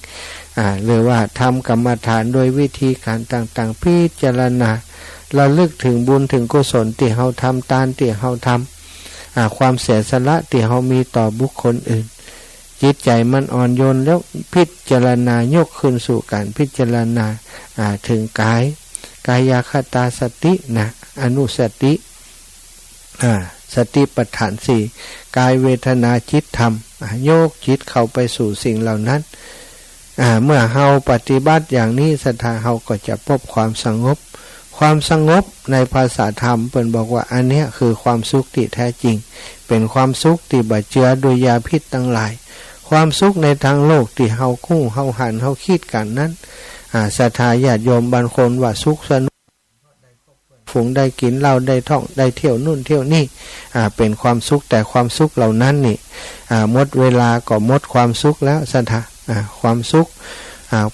หรือว่าทำกรรมฐานโดยวิธีการต่างๆพิจารณาระลึกถึงบุญถึงกุศลที่เฮาทำทานที่เฮาทำความเสียสละที่เฮามีต่อบุคคลอื่นจิตใจมันอ่อนโยนแล้วพิจารณายกขึ้นสู่การพิจารณาถึงกายคตาสติอนุสติสติปัฏฐานสี่กายเวทนาจิตธรรมโยกจิตเข้าไปสู่สิ่งเหล่านั้นเมื่อเฮาปฏิบัติอย่างนี้ศรัทธาเฮาก็จะพบความสงบความสงบในภาษาธรรมเพิ่นบอกว่าอันนี้คือความสุขที่แท้จริงเป็นความสุขที่บ่เจือด้วยยาพิษทั้งหลายความสุขในทางโลกที่เฮาคู่เฮาหันเฮาคิดกันนั้นศรัทธาญาติโยมบางคนว่าสุขสนุกฝูงได้กินเหล้าได้ท่องได้เที่ยวนู่นเที่ยวนี่เป็นความสุขแต่ความสุขเหล่านั้นนี่หมดเวลาก็หมดความสุขแล้วศรัทธาความสุข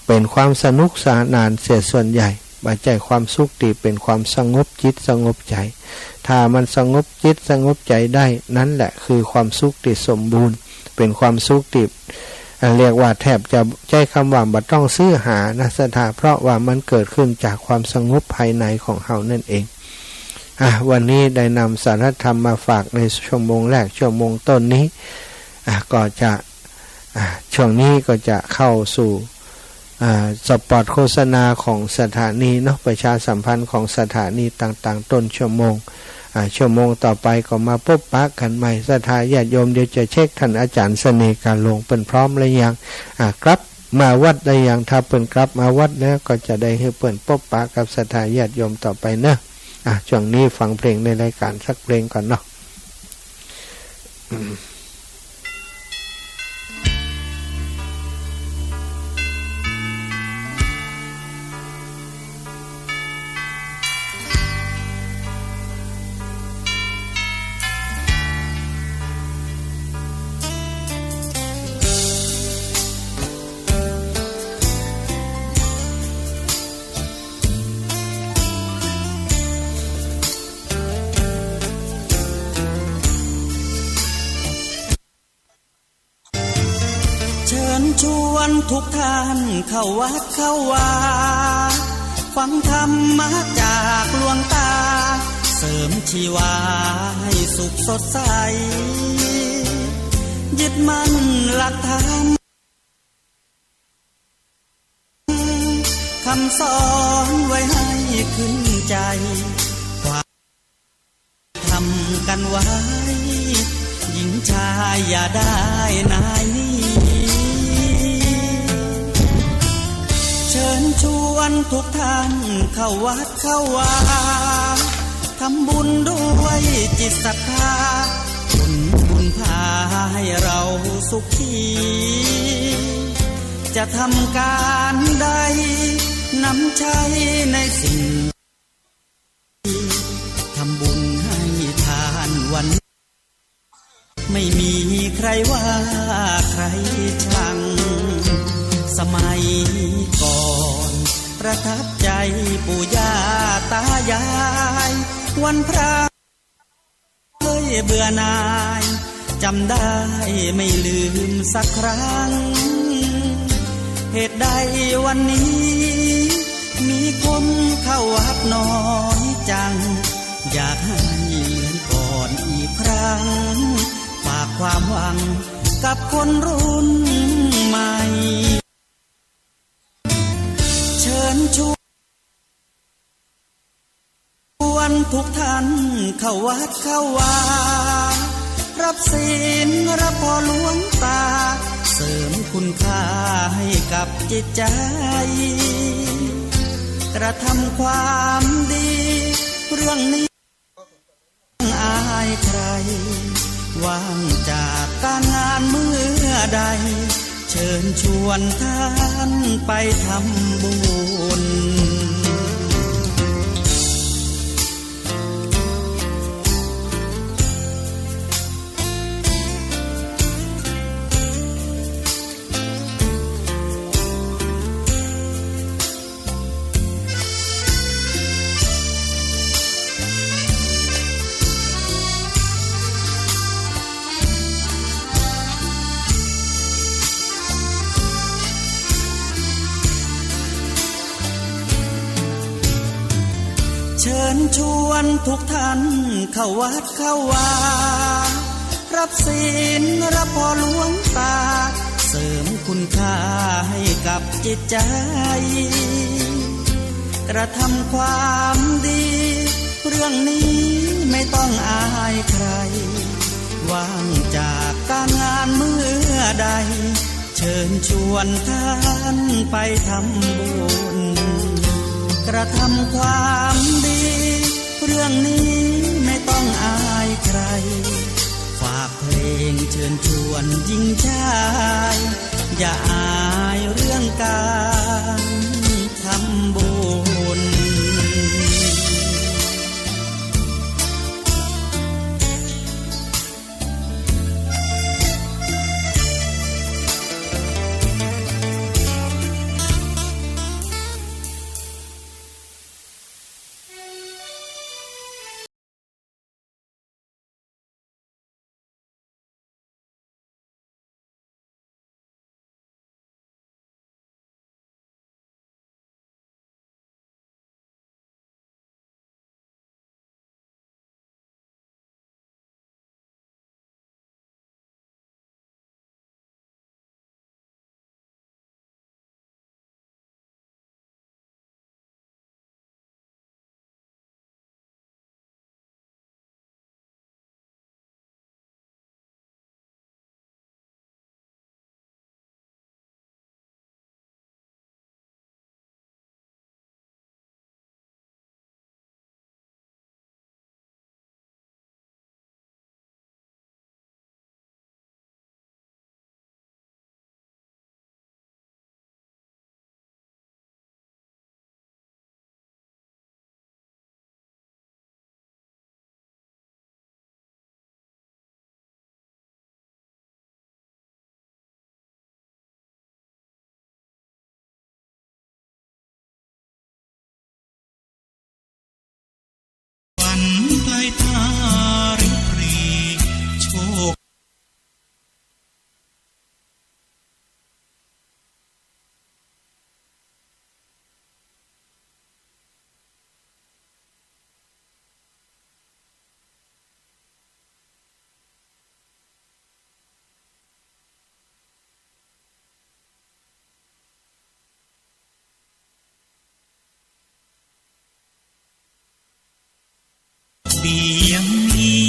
เป็นความสนุกสนานเสียส่วนใหญ่บ่ใจความสุขที่เป็นความสงบจิตสงบใจถ้ามันสงบจิตสงบใจได้นั่นแหละคือความสุขที่สมบูรณ์เป็นความสุขที่เรียกว่าแทบจะใช้คำว่าบ่ต้องซื้อหานะศรัทธาเพราะว่ามันเกิดขึ้นจากความสงบภายในของเฮานั่นเองวันนี้ได้นำสาระธรรมมาฝากในชั่วโมงแรกชั่วโมงต้นนี้ก็จะช่วงนี้ก็จะเข้าสู่สปอตโฆษณาของสถานีเนาะประชาสัมพันธ์ของสถานีต่างๆต้นชั่วโมงต่อไปก็มาพบปะกันใหม่ศรัทธาญาติโยมเดี๋ยวจะเช็คท่านอาจารย์เสน่ห์การลงเป็นพร้อมหรือยังกลับมาวัดได้ยังถ้าเปิ้นกลับมาวัดแล้วก็จะได้ให้เปิ้นพบปะกับศรัทธาญาติโยมต่อไปเนอะช่วงนี้ฟังเพลงในรายการสักเพลงก่อนเนาะ ชวนทุกท่านเข้าวัดเข้าวาฟังธรรมะจากหลวงตาเสริมชีวาให้สุขสดใสยึดมั่นหลักธรรมคำสอนไว้ให้ ขึ้นใจความทำกันไว้หญิงชายอย่าได้นายนี้เชิญชวนทุกท่านเข้าวัดเข้าวาทำบุญด้วยจิตศรัทธาบุญพาให้เราสุขีจะทำการใดนำใช้ในสิ่งทำบุญให้ทานวันไม่มีใครว่าใครชังสมัยก่อนประทับใจปู่ย่าตายายวันพระเคยเบื่อหน่ายจำได้ไม่ลืมสักครั้งเหตุใดวันนี้มีคนเข้าวัดน้อยจังอยากให้เหมือนก่อนอีกครั้งฝากความหวังกับคนรุ่นใหม่เชิญชวนทุกท่านเข้าวัดเข้าวารับศีลรับพรหลวงตาเสริมคุณค่าให้กับจิตใจกระทำความดีเรื่องนี้อายใครว่างจากการงานเมื่อใดเชิญชวนท่านไปทำบุญเชิญชวนทุกท่านเข้าวัดเข้าวารับศีลรับพรหลวงตาเสริมคุณค่าให้กับจิตใจกระทำความดีเรื่องนี้ไม่ต้องอายใครว่างจากการงานเมื่อใดเชิญชวนท่านไปทำบุญกระทำความดีเรื่องนี้ไม่ต้องอายใครฝากเพลงเชิญชวนหญิงชายอย่าอายเรื่องการทำบุญ เพียงนี้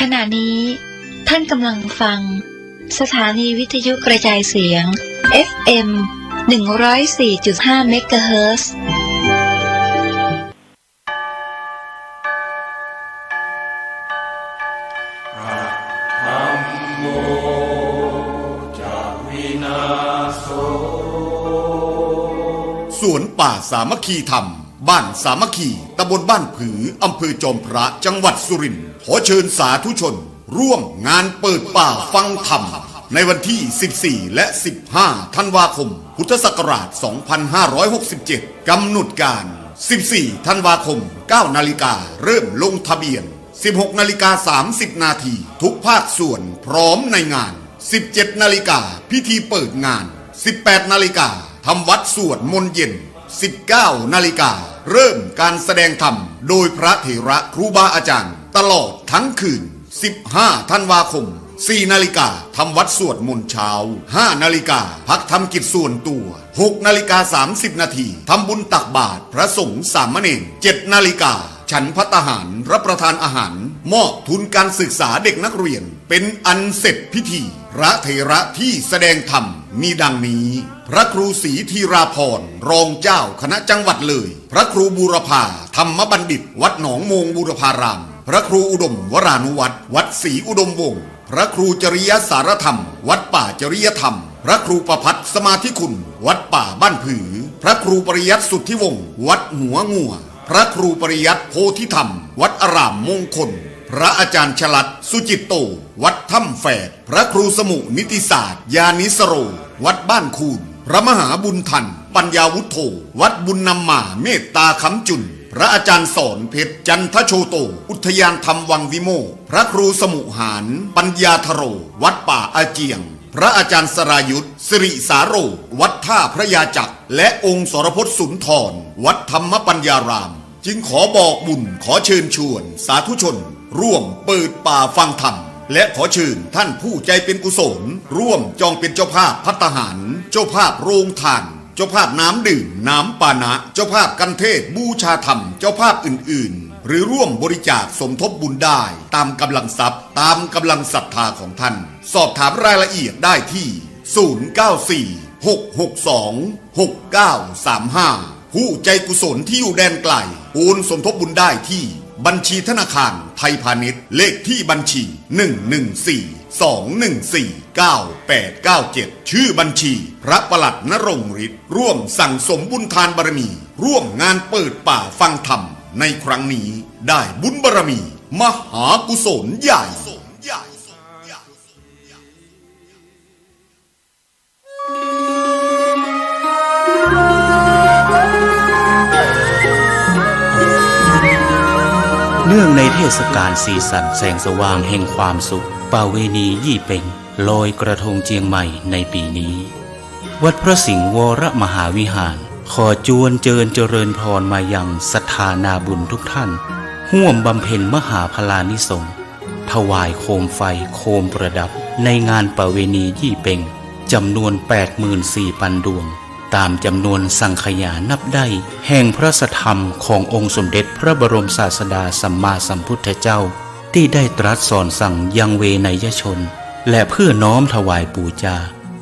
ขณะนี้ท่านกำลังฟังสถานีวิทยุกระจายเสียง FM 104.5 เมกะเฮิรตซ์สวนป่าสามัคคีธรรมบ้านสามัคคีตำบลบ้านผืออำเภอจอมพระจังหวัดสุรินทร์ขอเชิญสาธุชนร่วมงานเปิดป่าฟังธรรมในวันที่ 14 และ 15 ธันวาคม พุทธศักราช 2567 กำหนดการ 14 ธันวาคม 9 นาฬิกาเริ่มลงทะเบียน 16 นาฬิกา 30 นาทีทุกภาคส่วนพร้อมในงาน 17 นาฬิกาพิธีเปิดงาน 18 นาฬิกาทำวัดสวดมนต์เย็น 19 นาฬิกาเริ่มการแสดงธรรมโดยพระเถระครูบาอาจารย์ตลอดทั้งคืน 15 ธันวาคม 4 นาฬิกาทำวัดสวดมนต์เช้า 5 นาฬิกาพักทำกิจส่วนตัว 6 นาฬิกา 30 นาทีทำบุญตักบาตรพระสงฆ์สามเณร 7 นาฬิกาฉันภัตตาหารรับประทานอาหาร มอบทุนการศึกษาเด็กนักเรียนเป็นอันเสร็จพิธีพระเถระที่แสดงธรรมมีดังนี้พระครูศรีธีราพรรองเจ้าคณะจังหวัดเลยพระครูบูรพาธรรมบัณฑิตวัดหนองโมงบูรพารามพระครูอุดมวรานุวัตรวัดศรีอุดมวงศ์พระครูจริยสารธรรมวัดป่าจริยธรรมพระครูประภัตสมาธิคุณวัดป่าบ้านผือพระครูปริยัติสุทธิวงศ์วัดหัวงัวพระครูปริยัติโพธิธรรมวัดอารามมงคลพระอาจารย์ฉลัดสุจิตโตวัดถ้ำแฝดพระครูสมุนิติศาสตร์ยานิสโรวัดบ้านคูนพระมหาบุญทันปัญญาวุฒโธวัดบุญนำมาเมตตาคำจุนพระอาจารย์สอนเพชรจันทโชโตอุทยานธรรมวังวิโมกข์พระครูสมุหารปัญญาธโรวัดป่าอาเจียงพระอาจารย์สรายุทธสิริสาโรวัดท่าพระยาจักรและองค์สรพจน์สุนทรวัดธรรมปัญญารามจึงขอบอกบุญขอเชิญชวนสาธุชนร่วมเปิดป่าฟังธรรมและขอเชิญท่านผู้ใจเป็นกุศลร่วมจองเป็นเจ้าภาพภัตตาหารเจ้าภาพโรงทานเจ้าภาพน้ำดื่มน้ำปานะเจ้าภาพกันเทศบูชาธรรมเจ้าภาพอื่นๆหรือร่วมบริจาคสมทบบุญได้ตามกำลังทรัพย์ตามกำลังศรัทธาของท่านสอบถามรายละเอียดได้ที่0946626935ผู้ใจกุศลที่อยู่แดนไกลโอนสมทบบุญได้ที่บัญชีธนาคารไทยพาณิชย์เลขที่บัญชี114-214-9897ชื่อบัญชีพระประหลัดณรงค์ฤทธิ์ร่วมสั่งสมบุญทานบารมีร่วมงานเปิดป่าฟังธรรมในครั้งนี้ได้บุญบารมีมหากุศลใหญ่เนื่องในเทศกาลสีสันแสงสว่างแห่งความสุขประเวณียี่เป็งลอยกระทงเจียงใหม่ในปีนี้วัดพระสิงห์วรมหาวิหารขอจวนเจริญพรมายังศรัทธานาบุญทุกท่านร่วมบำเพ็ญมหาพลานิสงส์ถวายโคมไฟโคมประดับในงานประเวณียี่เป็งจำนวน 84,000 ดวงตามจำนวนสังขยานับได้แห่งพระสัทธรรมขององค์สมเด็จพระบรมศาสดาสัมมาสัมพุทธเจ้าที่ได้ตรัสสอนสั่งยังเวนยชนและเพื่อน้อมถวายบูชา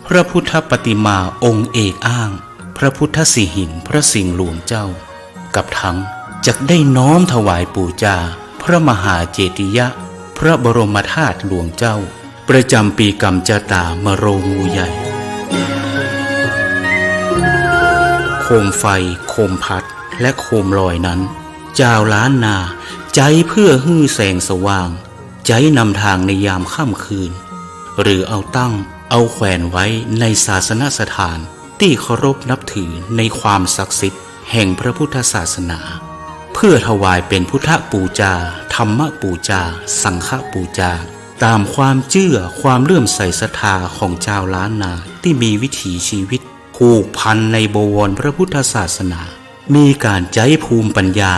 พระพุทธปฏิมาองค์เอกอ้างพระพุทธสิหิงพระสิงห์หลวงเจ้ากับทั้งจักได้น้อมถวายบูชาพระมหาเจติยะพระบรมธาตุหลวงเจ้าประจำปีกำจาตามโรงงูใหญ่โคมไฟโคมพัดและโคมลอยนั้นเจ้าล้านนาใจเพื่อฮื้อแสงสว่างใจนำทางในยามค่ำคืนหรือเอาตั้งเอาแขวนไว้ในศาสนสถานที่เคารพนับถือในความศักดิ์สิทธิ์แห่งพระพุทธศาสนาเพื่อถวายเป็นพุทธบูชาธรรมบูชาสังฆบูชาตามความเชื่อความเลื่อมใสศรัทธาของชาวล้านนาที่มีวิถีชีวิตผูกพันในบวรพระพุทธศาสนามีการใช้ภูมิปัญญา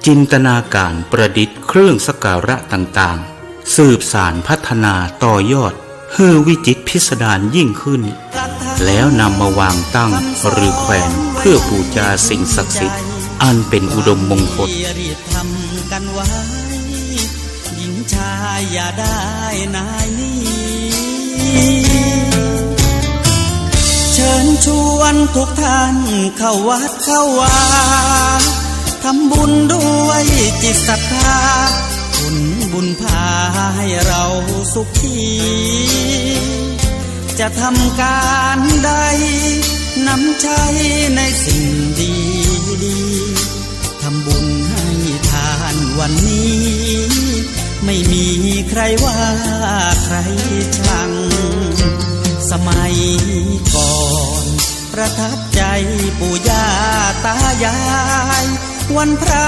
จินตนาการประดิษฐ์เครื่องสักการะต่างๆสืบสานพัฒนาต่อยอดให้วิจิตรพิสดารยิ่งขึ้นแล้วนำมาวางตั้งหรือแขวนเพื่อบูชาสิ่งศักดิ์สิทธิ์อันเป็นอุดมมงคลทำกันไว้หญิงชายอย่าได้นายนี้เชิญชวนทุกท่านเข้าวัดเข้าวาทำบุญด้วยจิตศรัทธาบุญพาให้เราสุขีจะทำการใดนำใช้ในสิ่งดีทำบุญให้ทานวันนี้ไม่มีใครว่าใครชังสมัยก่อนประทับใจปู่ย่าตายายวันพระ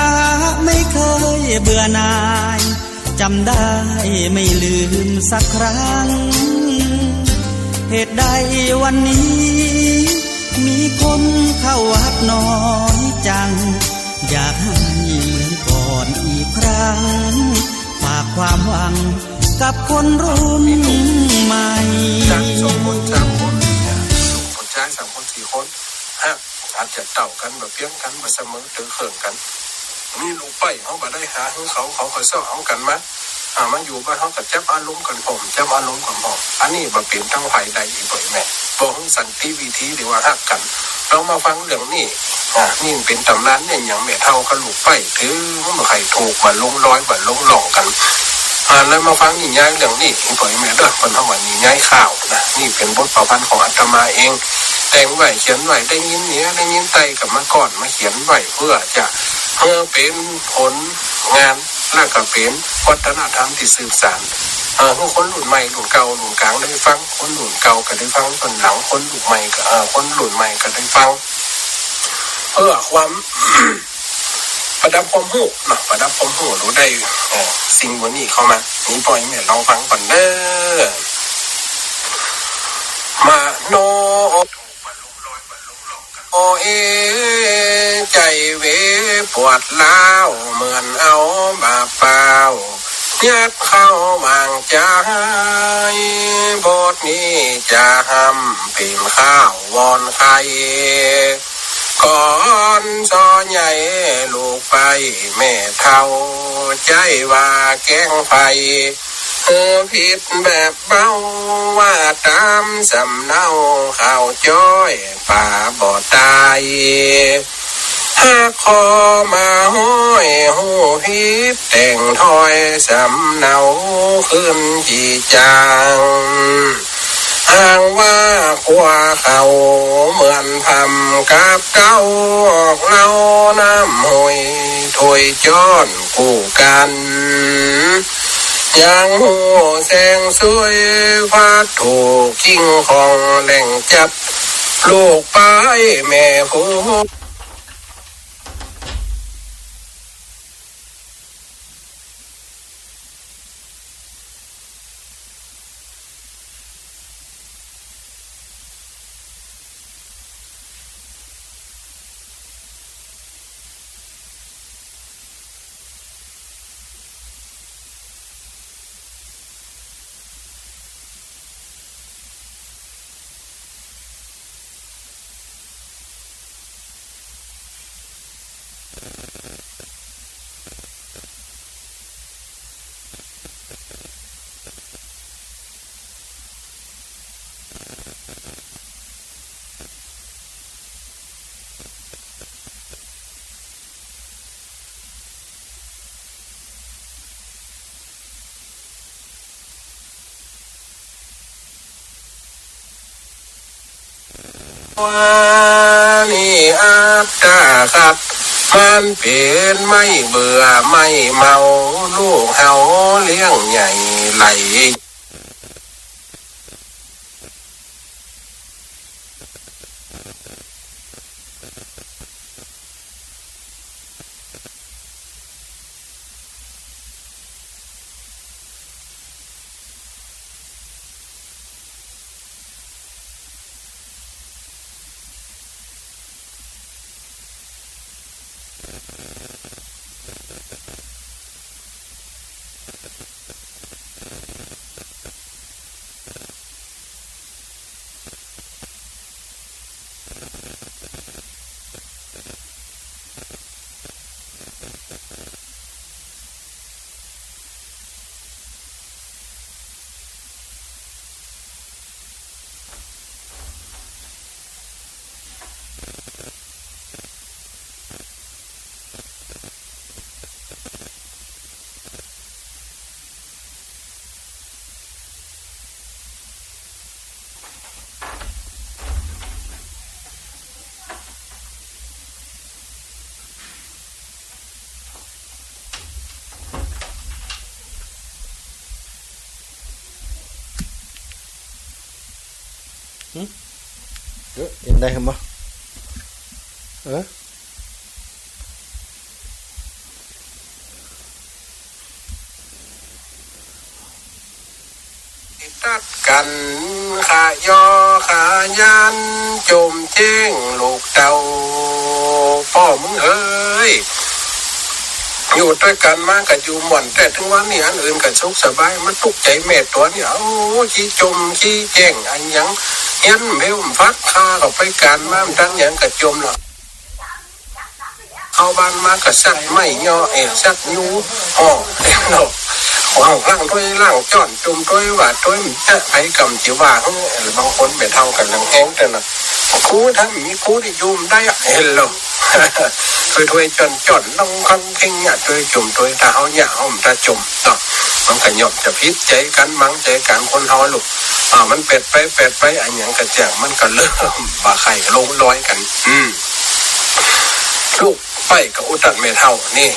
ไม่เคยเบื่อหน่ายจำได้ไม่ลืมสักครั้งเหตุใดวันนี้มีคนเข้าวัดน้อยจังอยากให้เหมือนก่อนอีกครั้งฝากความหวังกับคนรุ่นใหม่จาก2 คน3 คนคนชาย3 คน4 คนอาจจะเต่ากันแบบเพียงกันแบบเสมอหรือเขินกันมีลูกไปเขาบ่ได้หาเขาก็เศร้าเอากันมา มันอยู่บ้านเขากับจับอารมณ์กันผมจับอารมณ์กันผมอันนี้มาเป็นทั้งฝ่ายใดอีกฝ่ายแม่บอกสันติวิธีหรือว่าฮักกันเรามาฟังเรื่องนี้นี่เป็นตำนานเนี่ยอย่างแม่เท่ากระลูกไปถือมาใครถูกมาลงร้อยมาลงหลอกกันแล้วมาฟังนี่ย้ายเรื่องนี้อีกฝ่ายแม่เด้อคนทั้งวันนี้ย้ายข่าวนะนี่เป็นบทประพันธ์ของอาตมาเองแต่งไว้เขียนไว้ได้ยินเนี้ยได้ยินไตกับมาก่อนมาเขียนไว้เพื่อจะเป็นผลงานและก็เป็นวัฒนธรรมที่สืบสานคนรุ่นใหม่รุ่นเก่ารุ่นกลางได้ฟังคนรุ่นเก่าก็ได้ฟังคนหลังคนรุ่นใหม่ก็คนรุ่นใหม่ก็ได้ฟังเพื่อความ ประดับความหูเนาะประดับความหูรู้ได้สิ่งวันนี้เข้ามานี่ปล่อยแม่ลองฟังก่อนเด้อมาโนโอเอใจเวปวดล้าวเหมือนเอาบาเปล่ายัดเข้าวางใจบทนี้จะทำเป็นข้าววอนไข่ก่อนซอใหญ่ลูกไปแม่เท่าใจว่าแกงไฟผิดแบบเบาว่าตามสำเนาข่าวจ้อยป่าบ่อตายหากคอมาห้อยหูพิบแต่งถอยสำเนาขึ้นจีจางห่างว่าขวาเขาเหมือนทำกับเก้าออกเล่าน้ำหอยถอยย้อนคู่กันยังหูแสงสวยฟาดถูกกิ้งของแหล่งจับลูกไปแม่ผู้ ว่านี่อาตาครับมันเป็นไม่เบื่อไม่เมาลูกเฮาเลี้ยงใหญ่ไหลเห็นได้ไหมตัดกันขายอขายันจมเจ้งลูกเต่าพ่อมึงเอ้ยอยู่ด้วยกันมากับอยู่หม่อนแต่ถึงวันนี้อันอื่นกับสุขสบายมันทุกข์ใจเม็ดตัวเนี่ยขี้จมขี้แจ้งอันยังเห็นเบลฟักข้ากับไปการมาทั้งยังกับจมหรอก เข้าบ้านมาก็ซักไม่ย่อซักยูห้องเนาะว่างล่างด้วยล่างจอดจุ่มด้วยว่าด้วยจะไปกำจิว่าเขาบางคนไปเท่ากันลังแห้งแต่ละครูทั้งมีครูที่ยุ่มได้เห็นหรอด้วยจนต้องคันเพ่งเนี่ยด้วยจุ่มด้วยถ้าเขาเนี่ยเขาจะจุ่มเนาะมันก็หยอบจะพิษใจกันมั้งใจกันคนเขาลูกมันเป็ดไปอันอย่างกระแจงมันก็เริ่มบาไข่ลงร้อยกันลูกไปกับอุตัดเมเท่านี่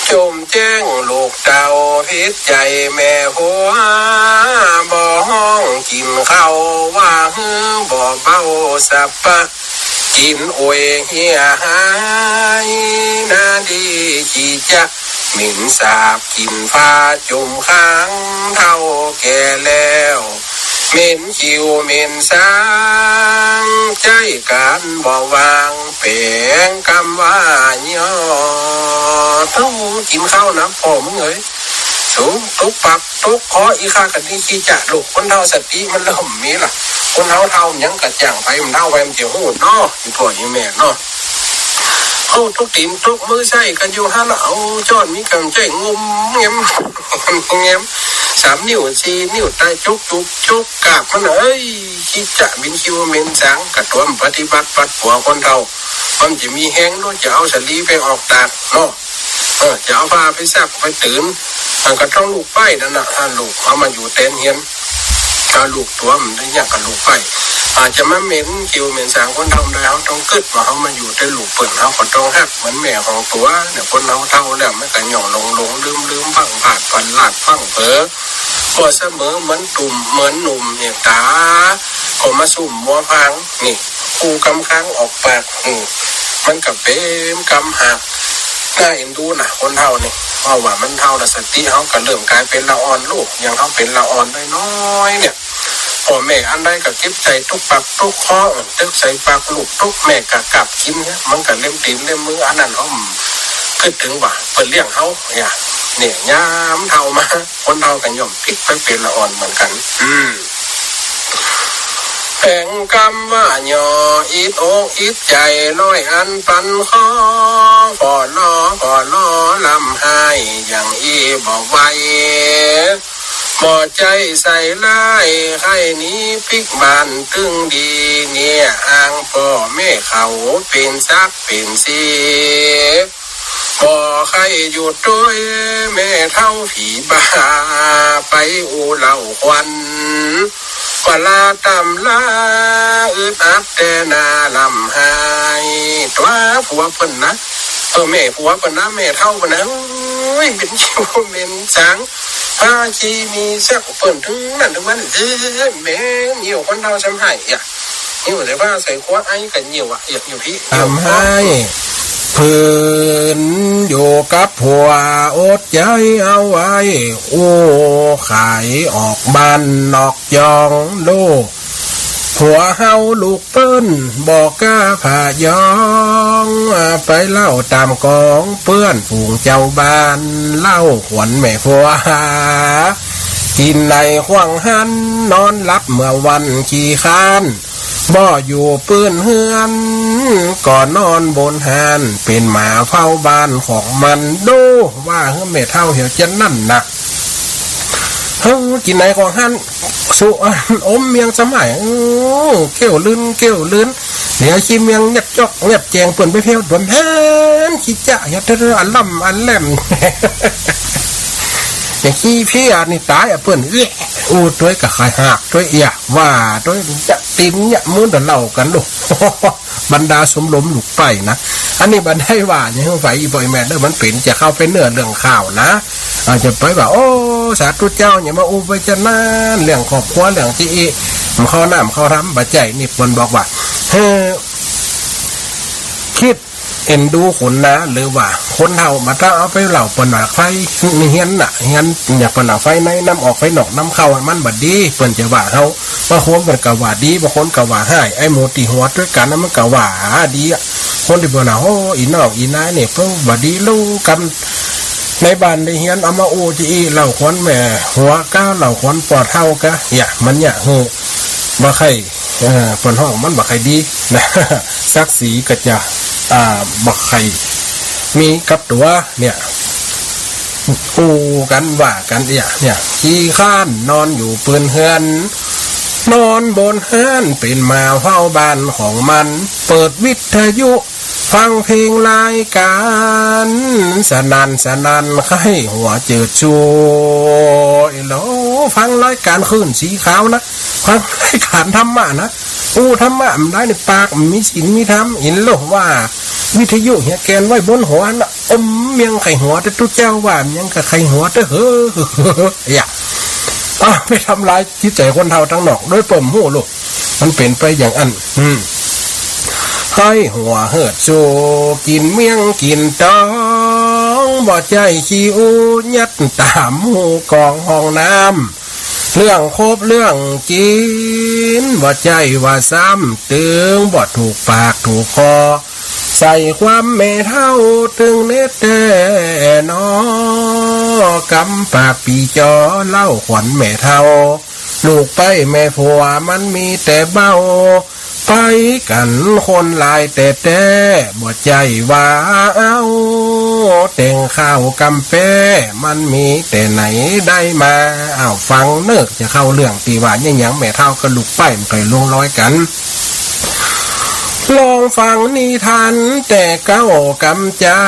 จมแจ้งลูกเต่าพิษใจแม่หัวบ่ห้องกินข้าวว่าบ่เบาสับปะกินอวยเฮียหายนาดีจีจะหมิ่นสาบกินฟ้าจุ่มค้างเท่าแก่แล้วเหม็นคิวเหม็นสางใจกันบ่วางเป่งกำว่าย่อต้องกินข้าวนะพ่อมึงเอ้ยสูงทุกปักทุกขออีข้ากันที่ขี้จะลูกคนเท่าสติมันเริ่มมีล่ะคนเท่ายังกระจ่างไปมันเท่าไปมันเจียวหูเนาะอีพ่ออีแม่เนาะเอาทุกตีนทุกมือใส่กันอยู่ฮะละเอาจอนมีกำใจงมเงี้ย3 นิ้ว4 นิ้วใต้จุกกาบมันเอ้ยคิดจะบินคิวเมนสังกระตุ้มปฏิบัติปัดหัวคนเรามันจะมีแห้งด้วยจะเอาสลีไปออกตากเนาะจะเอาผ้าไปซักไปตื่นมันก็ต้องลูกไปนั่นนะถ้าลูกเอามาอยู่เต็นเฮียนถ้าลูกตัวมันได้ยากกับลูกไปอาจจะมาเหม็นคิวเหม็นสางคนทำได้เขาต้องกึดมาเขามาอยู่ได้ลูกเปิดเขาก็ต้องหักเหมือนแม่ของตัวเนี่ยคนเขาเท่าแล้วไม่กันหย่อนลงลืมพังผาดฟันลาดพังเผลอก็เสมอเหมือนตุ่มเหมือนหนุ่มเนี่ยตาก็มาสุ่มวัวพังนี่คู่กำค้างออกปากมันกับเป็นกำหักน่าเอ็นดูนะคนเท่านี่เพราะว่ามันเท่าแต่สติเขาก็เริ่มกลายเป็นละอ่อนลูกอย่างเขาเป็นละอ่อนน้อยเนี่ยพ่อแม่อันใดก็เก็บใจทุกปักทุกข้อตึกใส่ปากลูกทุกแม่ก็กลับกินเนี่ยมันก็เล่มตีนเล่มมืออันนั้นเขาคิดถึงว่าเปิดเลี้ยงเขาเนี่ยย้ำเท่ามาคนเท่ากันย่อมพลิกไปเป็นละอ่อนเหมือนกันแห่งกรรมว่าหย่ออิดอกอิดใจร้อยอันปันข้อก่อล้อลำหายอย่างอีบอกไว้บ่ใจใส่ไล่ให้นี้พลิกบานตึงดีเนี่ยอ้างพ่อแม่เขาเป็นซักเป็นสีบ่ใครหยุดด้วยแม่เท่าผีบ้าไปอูเหล่าควันกว่าลาตำลาอึดอัดแต่นาลำหายตัวผัวเพิ่นนะแม่ผัวเพิ่นนะแม่เท่าเพิ่นนะเป็นชิวเป็นสังพาชีมีสักเพิ่นถึงนั่นถึงมันแม่เหนียวคนเท่าจำให้เหนียวแต่ว่าใส่ขวดไอ้กันเหนียวอยู่พี่ทำให้เพิ่นอยู่กับผัวอดใจเอาไว้โอ้ขายออกบ้านนอกยองลูกผัวเฮาลูกเปิ้นบอกกล้าผ่ายองไปเล่าตามกองเปื้อนฝูงเจ้าบ้านเล่าขวัญแม่ผัวหากินในขวางหันนอนหลับเมื่อวันขี้คาน บ่อยู่ปืนเฮือนก่อนนอนบนหานเป็นหมาเฝ้าบ้านของมันดูว่าเฮือแม่เท่าเหี่ยวจะนั่นนะเฮ้กินไหนของหันสุอมเมียงสมัยเกี่ยวลื่นเดี๋ยวขี้เมียงเงียบจอกเงียบแจงเปิ่นไปเพียวดวนแฮนขี้จะอย่าเธออันล่ำอันแหลมอย่างขี้พี่นี่ตายเปิ่นอู้ด้วยกับขายหักด้วยว่าด้วยจะตีนเนี่ยมือเดินเล่ากันลูกบรรดาสมล้มลูกไปนะอันนี้บันได้ว่าอย่างไฟอีบอยแมนเด้อมันเป็นจะเข้าไปเนื้อเรื่องข่าวนะอาจจะไปว่าโอ้สาธุเจ้าอย่ามาอู้ไปจะนั่นเรื่องครอบครัวเรื่องที่มันเข้าน้ำเข้าทำบาดใจนี่คนบอกว่าคิดเอ็นดูคนนะหรือว่าคนเฮามาถ้าเอาไปเหล่าปนหนักไฟเฮียนน่ะเฮียนอยากปนหนักไฟในน้ำออกไฟนอกน้ำเข้ามันบัดดีเปิ้นจะว่าเฮาบางคนมันก็ว่าดีบางคนก็ว่าให้ไอ้โมติหัวด้วยกันนั้นมันก็ว่าดีอ่ะคนที่บ่น่ะโอ้อีนอกอีนายเนี่ยเพิ่งบัดดีลูกกันในบ้านในเฮียนเอามาโอ้ที่เหล่าควันแม่หัวก้าเหล่าควันปอดเท่ากะมันบ่ใครเปิ้นห้องมันบ่ใครดีนะซักสีก็จะ บักไข่มีกับตัวเนี่ยคู่กันว่ากันเนี่ยขี้ข้านนอนอยู่ปืนเฮือนนอนบนเฮือนเป็นมาเฝ้าบ้านของมันเปิดวิทยุฟังเพลงรายการสนันไข้หัวเจิดชูแล้วฟังรายการคลื่นสีขาวนะฟังรายการธรรมะนะธรรมะมันได้ในปากมีศีลมีธรรมเห็นหรอว่าวิทยุเฮียแกนไว้บนหัวนะเมียงไข่หัวแต่ทุกเจ้าว่าเมียงกับไข่หัวแต่อย่าไม่ทำลายจิตใจคนเฒ่าทั้งนอกด้วยปุ่มหูลูกมันเป็นไปอย่างอันไข่หัวเหิดโซกินเมียงกินต้องบ่ใจขี้อูยัดตามหูกองห้องน้ำเรื่องครบเรื่องกินบ่ใจว่าซ้ำตึงบ่ถูกปากถูกคอใส่ความแม่เท่าตึงเน็ตแต่นอกำปากปีจอเล่าขวัญแม่เท่าลูกไปแม่ผัวมันมีแต่เบ้าไปกันคนลายแต่บ่ใจว่าเอาแต่งข้าวกำแปมันมีแต่ไหนได้มาฟังเนิกจะเข้าเรื่องตีว่าอย่างแม่เท่ากับลูกไปมันเคยลงร้อยกันลองฟังนิทานแต่เก้ากำจา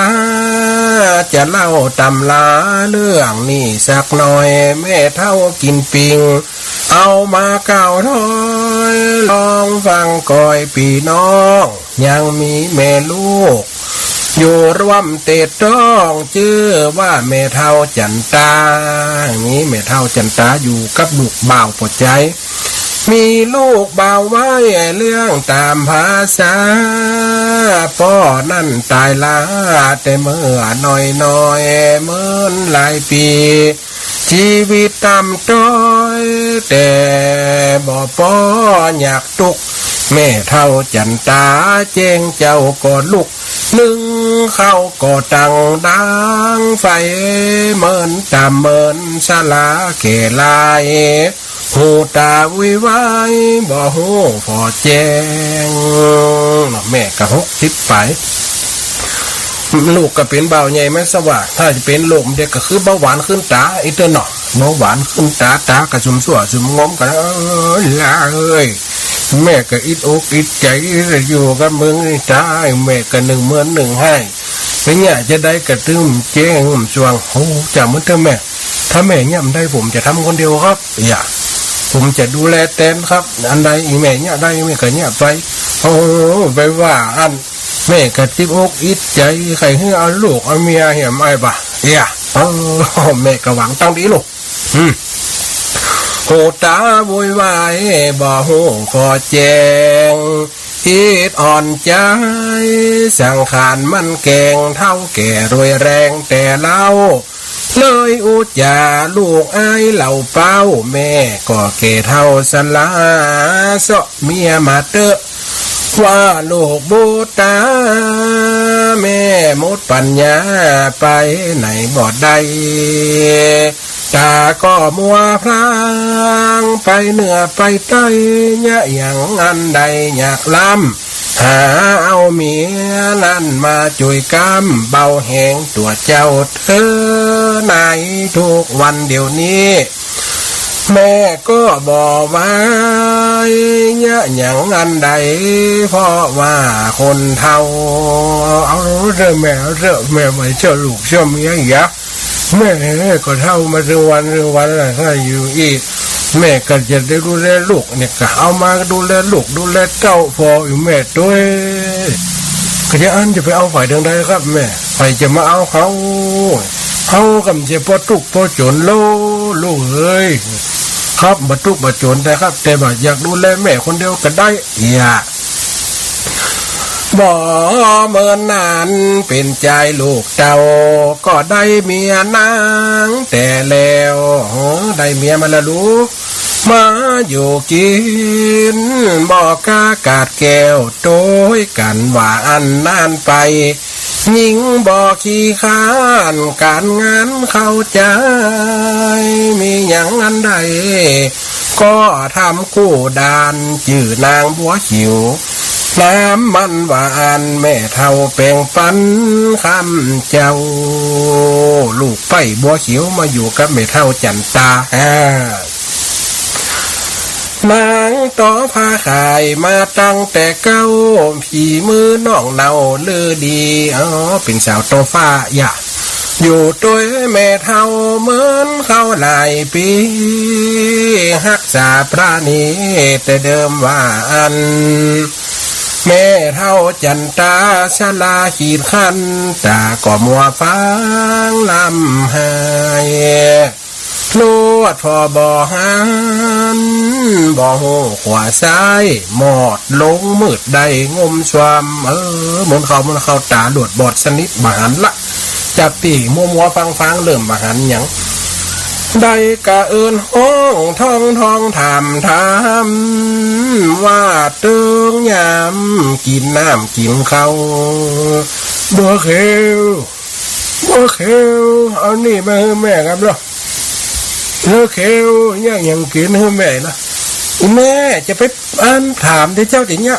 จะเล่าตำลาเรื่องนี้สักหน่อยแม่เท่ากินปิงเอามาเก่าถ้อยลองฟังก่อยปีน้องยังมีแม่ลูกอยู่ร่วมเตะต้องชื่อว่าแม่เท่าจันตานี้แม่เท่าจันตาอยู่กับลูกบ่าวปวดใจมีลูกบ่าวไว้เรื่องตามภาษาพ่อนั่นตายลาแต่เมื่อน้อยเหมือนหลายปีชีวิตต่ำต้อยแต่บ่พออยากตุกแม่เท่าจันตาเจงเจ้าก็ลุกนึ่งเข้าก็ตังดังไฟเหมือนตามเหมือนสลาเกลายหูตาวิไว้บ่หูพอแจ้งแม่ก็60ไปลูกก็เป็นเบาใหญ่ไม่สว่างถ้าจะเป็นลมเด็กก็คือเบาหวานขึ้นตาไอ้เต้นเนาะเบาหวานขึ้นตากระชุ่มสั่วชุ่มงมกันลาเอ้ยแม่ก็อิดอกอิดใจอยู่กับมึงตาแม่ก็1,000,000ให้เป็นเนี่ยจะได้กระตึมแจ้งสว่างโอ้จะมันเถอะแม่ถ้าแม่เนี่ยมันได้ผมจะทำคนเดียวครับอย่าผมจะดูแลแตนครับอันใดอีแม่เนี่ยได้แม่ก็เนี่ยไปโอ้ไปว่าอันแม่กระติบอกอิดใจใครให้เอาลูกเอาเมียเหี่ยมไอ้บ่ะเนี่ยแม่ก็หวังตั้งดีลูกโหตาบุยวายบ่หูพอแจงคิดอ่อนใจสังขารมันแกงเท่าแก่รวยแรงแต่เล่าเลยอุจจาลูกไอ้เหล่าเป้าแม่ก็เก่เท่าสลาเสาะเมียมาเตอะว่าลูกบูตาแม่หมดปัญญาไปไหนบ่ได้ตาก็มัวพรางไปเหนือไปใต้ยะอย่างอันใดอยากล้ำหาเอาเมียนั่นมาจุยกำเบาแหงตัวเจ้าเธอไหนทุกวันเดี๋ยวนี้แม่ก็บอกไว้ยะอย่างอันใดเพราะว่าคนเฒ่าเอาเรื่องแม่ไม่เชื่อลูกเชื่อเมียอย่าแม่ก็เท่ามาเรื่องวันละถ้าอยู่อีกแม่ก็จะได้ดูแลลูกเนี่ยก็เอามาดูแลลูกดูแลเจ้าพออยู่แม่ด้วยก็จะอันจะไปเอาฝ่ายทางใดครับแม่ใครจะมาเอาเขากำจะพอทุกพอจนลูกเอ้ยครับมาทุกมาจนแต่ครับแต่ว่าอยากดูแลแม่คนเดียวก็ได้อย่าบ่เมินนานเป็นใจลูกเจ้าก็ได้เมียนางแต่แล้วได้เมียมาแล้วลูกมาอยู่กินบ่กล้ากาดแก้วโต้ยกันว่าอันนานไปหญิงบ่ขี้ข้านการงานเข้าใจมีอย่างอันใดก็ทำกู้ดานจื่อนางบัวขิว น้ำมันหวานแม่เท่าแปลงปันคำเจ้าลูกไปบัวเขียวมาอยู่กับแม่เท่าจันตานางต่อผ้าขายมาตั้งแต่เก้าผีมือน้องเนาเลือดีเป็นสาวโตฟ้าอย่าอยู่ตัวแม่เท่าเหมือนเขาหลายปีฮักษาพระนี้แต่เดิมว่าอันแม่เท่าจันตาชลาขีดขันตาก็มัวฟังลำหายลวดพอบ่อหันบ่อหูขวาซ้ายหมอดลงมืดใดงมชวามมันเข้าตาหลวดบอดสนิทบหันละจับปีมัวฟังเริ่มบหันหยังได้กะเอินห้องท้องถามว่าเติงยามกินน้ำกินข้าวบัวเขียวเอานี่มาให้แม่ครับเนาะเขียวยังกินให้แม่นะแม่จะไปอ่านถามที่เจ้าติเนี่ย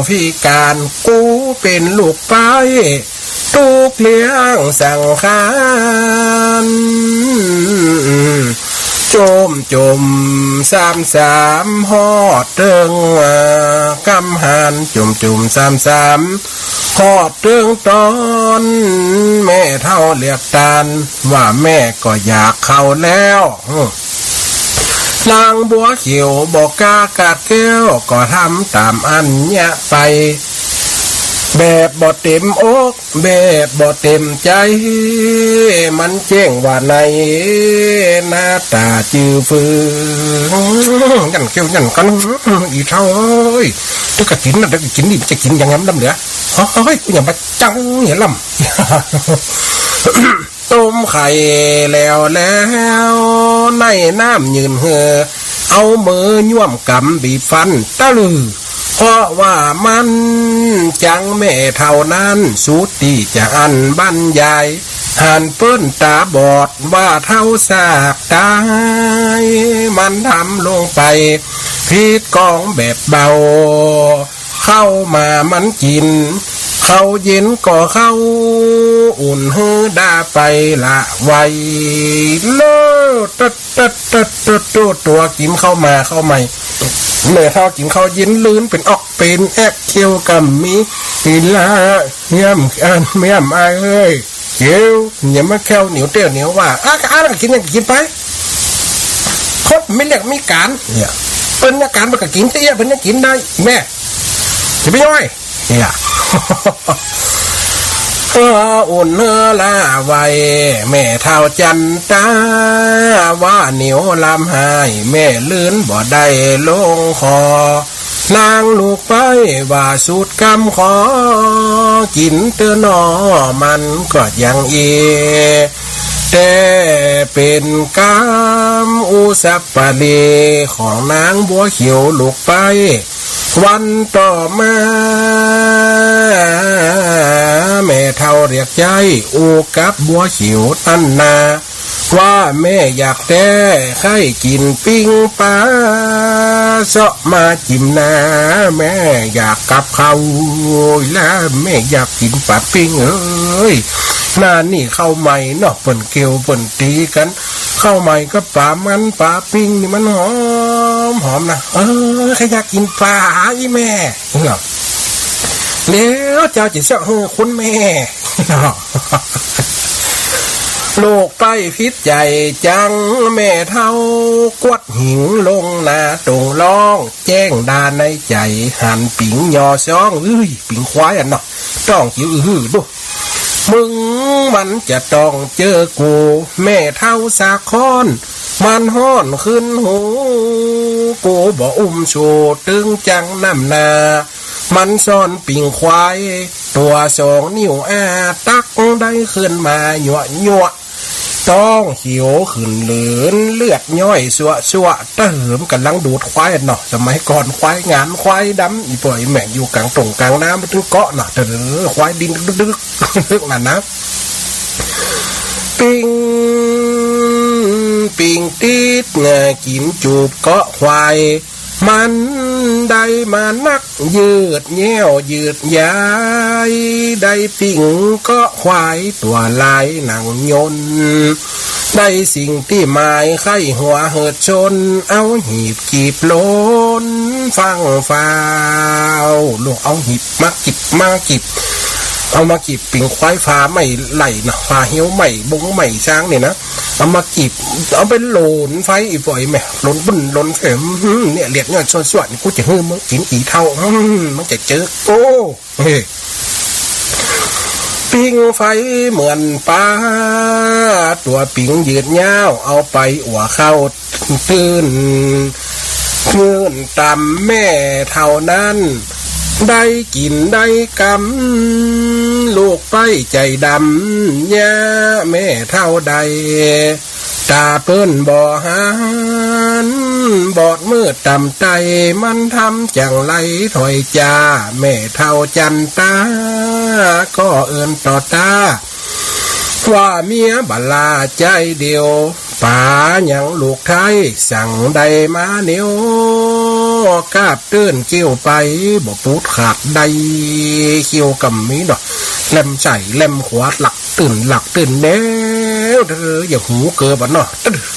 พิการกูเป็นลูกไปตูกเลี้ยงสังขารจมสามหอดเติงกำหันจมสามหอดเติงตอนแม่เท่าเรียกตานว่าแม่ก็อยากเข้าแล้วนางบัวเขียวบอกกากาดแก้วก็ทำตามอันเนี้ยไปแบบบ่เต็มอกแบบบ่เต็มใจมันแจ้งว่าในหน้าตาจือฟื้นยันเขียวยันกันอีเท่าเอ้ยถ้ากินนะถ้ากินนี่จะกินอย่างงั้นลำเหลือเฮ้ยกูอย่ามาจังเนี่ยลำต้มไข่แล้วในน้ำยืนเหือเอามือย่วมกำบีบฟันตะลือเพราะว่ามันจังแม่เท่านั้นสุดที่จะอันบรรยายหันเปิ้นตาบอดว่าเท่าสากตายมันทำลงไปพิษกองแบบเบาเข้ามามันกินเขาเย็นก็เข้าอุ่นหือด่าไปละไวเลิศตัวกินเข้ามาเข้าใหม่เมื่อเท่ากินเขาเย็นลื่นเป็นออกเป็นแอบเคียวกับมีปีละเยี่ยมเยี่ยมไอ้เอ้ยเคียวอย่ามาแค่เหนียวเตี้ยเหนียวว่ากินยังกินไปคดไม่เรียกมีการเนี่ยเป็นนักการมันก็กินเตี้ยเป็นนักกินได้แม่จะไปย่อยเนี่ยอุ่นเนื้อละไวแม่เท่าจันตาว่าเหนียวลำหายแม่ลื่นบ่ได้ลงคอ นางลูกไปว่าสูตรกรรมขอกินเตือนอมันก็ยังแต่เป็นกรรมอุสัปปะเลของนางบัวเขียวลูกไปวันต่อมาแม่เฒ่าเรียกใจอูกับบัวเขียวตั้นนาว่าแม่อยากแต่ใครกินปิ้งปลาเสาะมาจิ้มนาแม่อยากกับเขาแล้วแม่อยากกินปลาปิ้งเอ้ยนานนี่เข้าใหม่เนาะเปิ่นเกลียวเปิ่นตีกันเข้าใหม่ก็ปลามันปลาปิ้งนี่มันหอมนะใครอยากกินปลาอีแม่เนาะแล้วเจ้าจะเสาะคุณแม่โลกไปพิษใจจังแม่เท่ากวดหิงลงนาตรงร้องแจ้งดาในใจหันปิ่งยอซ้องปิ่งควายอ่ะเนาะต้องหิวดูมึงมันจะต้องเจอกูแม่เท่าสาคอนมันห้อนขึ้นหูกูบ่โชตึงจังน้ำนามันซ่อนปิ่งควายตัว2 นิ้วตักได้ขึ้นมาหยั่วต้องเขียวขึ้นเหลือนเลือดย่อยสัวเติมกำลังดูดควายเนาะสมัยก่อนควายงานควายดำอีปล่อยแม่อยู่กลางตรงกลางน้ำมันถึงเกาะเนาะควายดินดึกนั่นนะปิงติดกินจูบเกาะควายมันได้มานักยืดแย้วยืดยายได้ปิ่งก็ควายตัวลายหนังยนได้สิ่งที่หมายไข้หัวเหิดชนเอาหีบกีบล้นฟังฟ้าวลูกเอาหีบมากิบเอามากีบปิ่งควายฟ้าไม่ไหลนะฟ้าเหี้ยวไม่บงไม่ช้างเนี่ยนะเอามากีบเอาไปโหลนไฟอีปล่อยแม่โหลนบุ่นโหลนเข็มเนี่ยเรียกเงินส่วนกูจะให้มึงกินอีเท่ามันจะเจอโก้ปิงไฟเหมือนปลาตัวปิงยืดยาวเอาไปหัวเข้าตื่นเงื่อนตำแม่เท่านั้นได้กินได้กำลูกไปใจดำย่าแม่เท่าใดตาเปิ้นบ่หันบอดมืดต่ำใจมันทำจังไรถอยจ้าแม่เท่าจันตาก็เอิ้นต่อตาว่าเมียบัลลาใจเดียวป่าอย่างลูกไทยสั่งใดมาเหนียวกาบเตื้นเกี่ยวไปบ่ปูดขาดใดเกี่ยวกับมีดอกเล่มใส่เล่มขวาหลักตื่นแน่อย่าหูเกิบเนาะ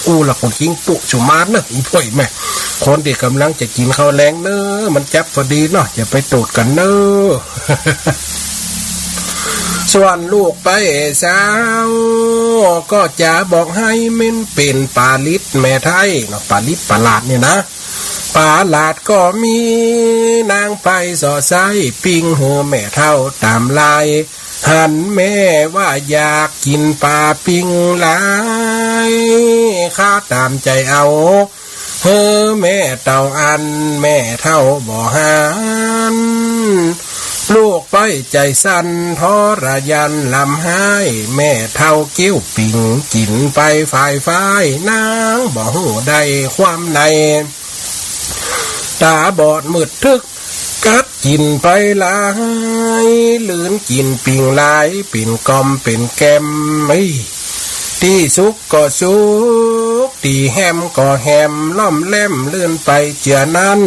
กูละคนทิ้งตุชุมาเนอะอีพ่อยแม่คนที่กำลังจะกินข้าวแรงเนอะมันจับพอดีเนาะอย่าไปตูดกันเนอะส่วนลูกไปสาวก็จะบอกให้มันเป็นปาลิศแม่ไทยเนาะปาลิศปาลาดเนี่ยนะปาลาดก็มีนางไปสอไซปิ้งเหือแม่เท่าตามลายหันแม่ว่าอยากกินปลาปิ้งหลายข้าตามใจเอาเฮ้อแม่เต่าอันแม่เท่าบ่หันลูกไปใจสั่นทรยันลำหายแม่เท่ากิ้วปิ่งกินไปฝ่ายนางบ่หูได้ความในตาบอดมืดทึกกัดกินไปหลายลื่นกินปิ่งหลายปิ่นกอมเป็นแกมที่สุกก็สุกที่แฮมก็แฮมล่อมแล่มลื่นไปเจือนั้น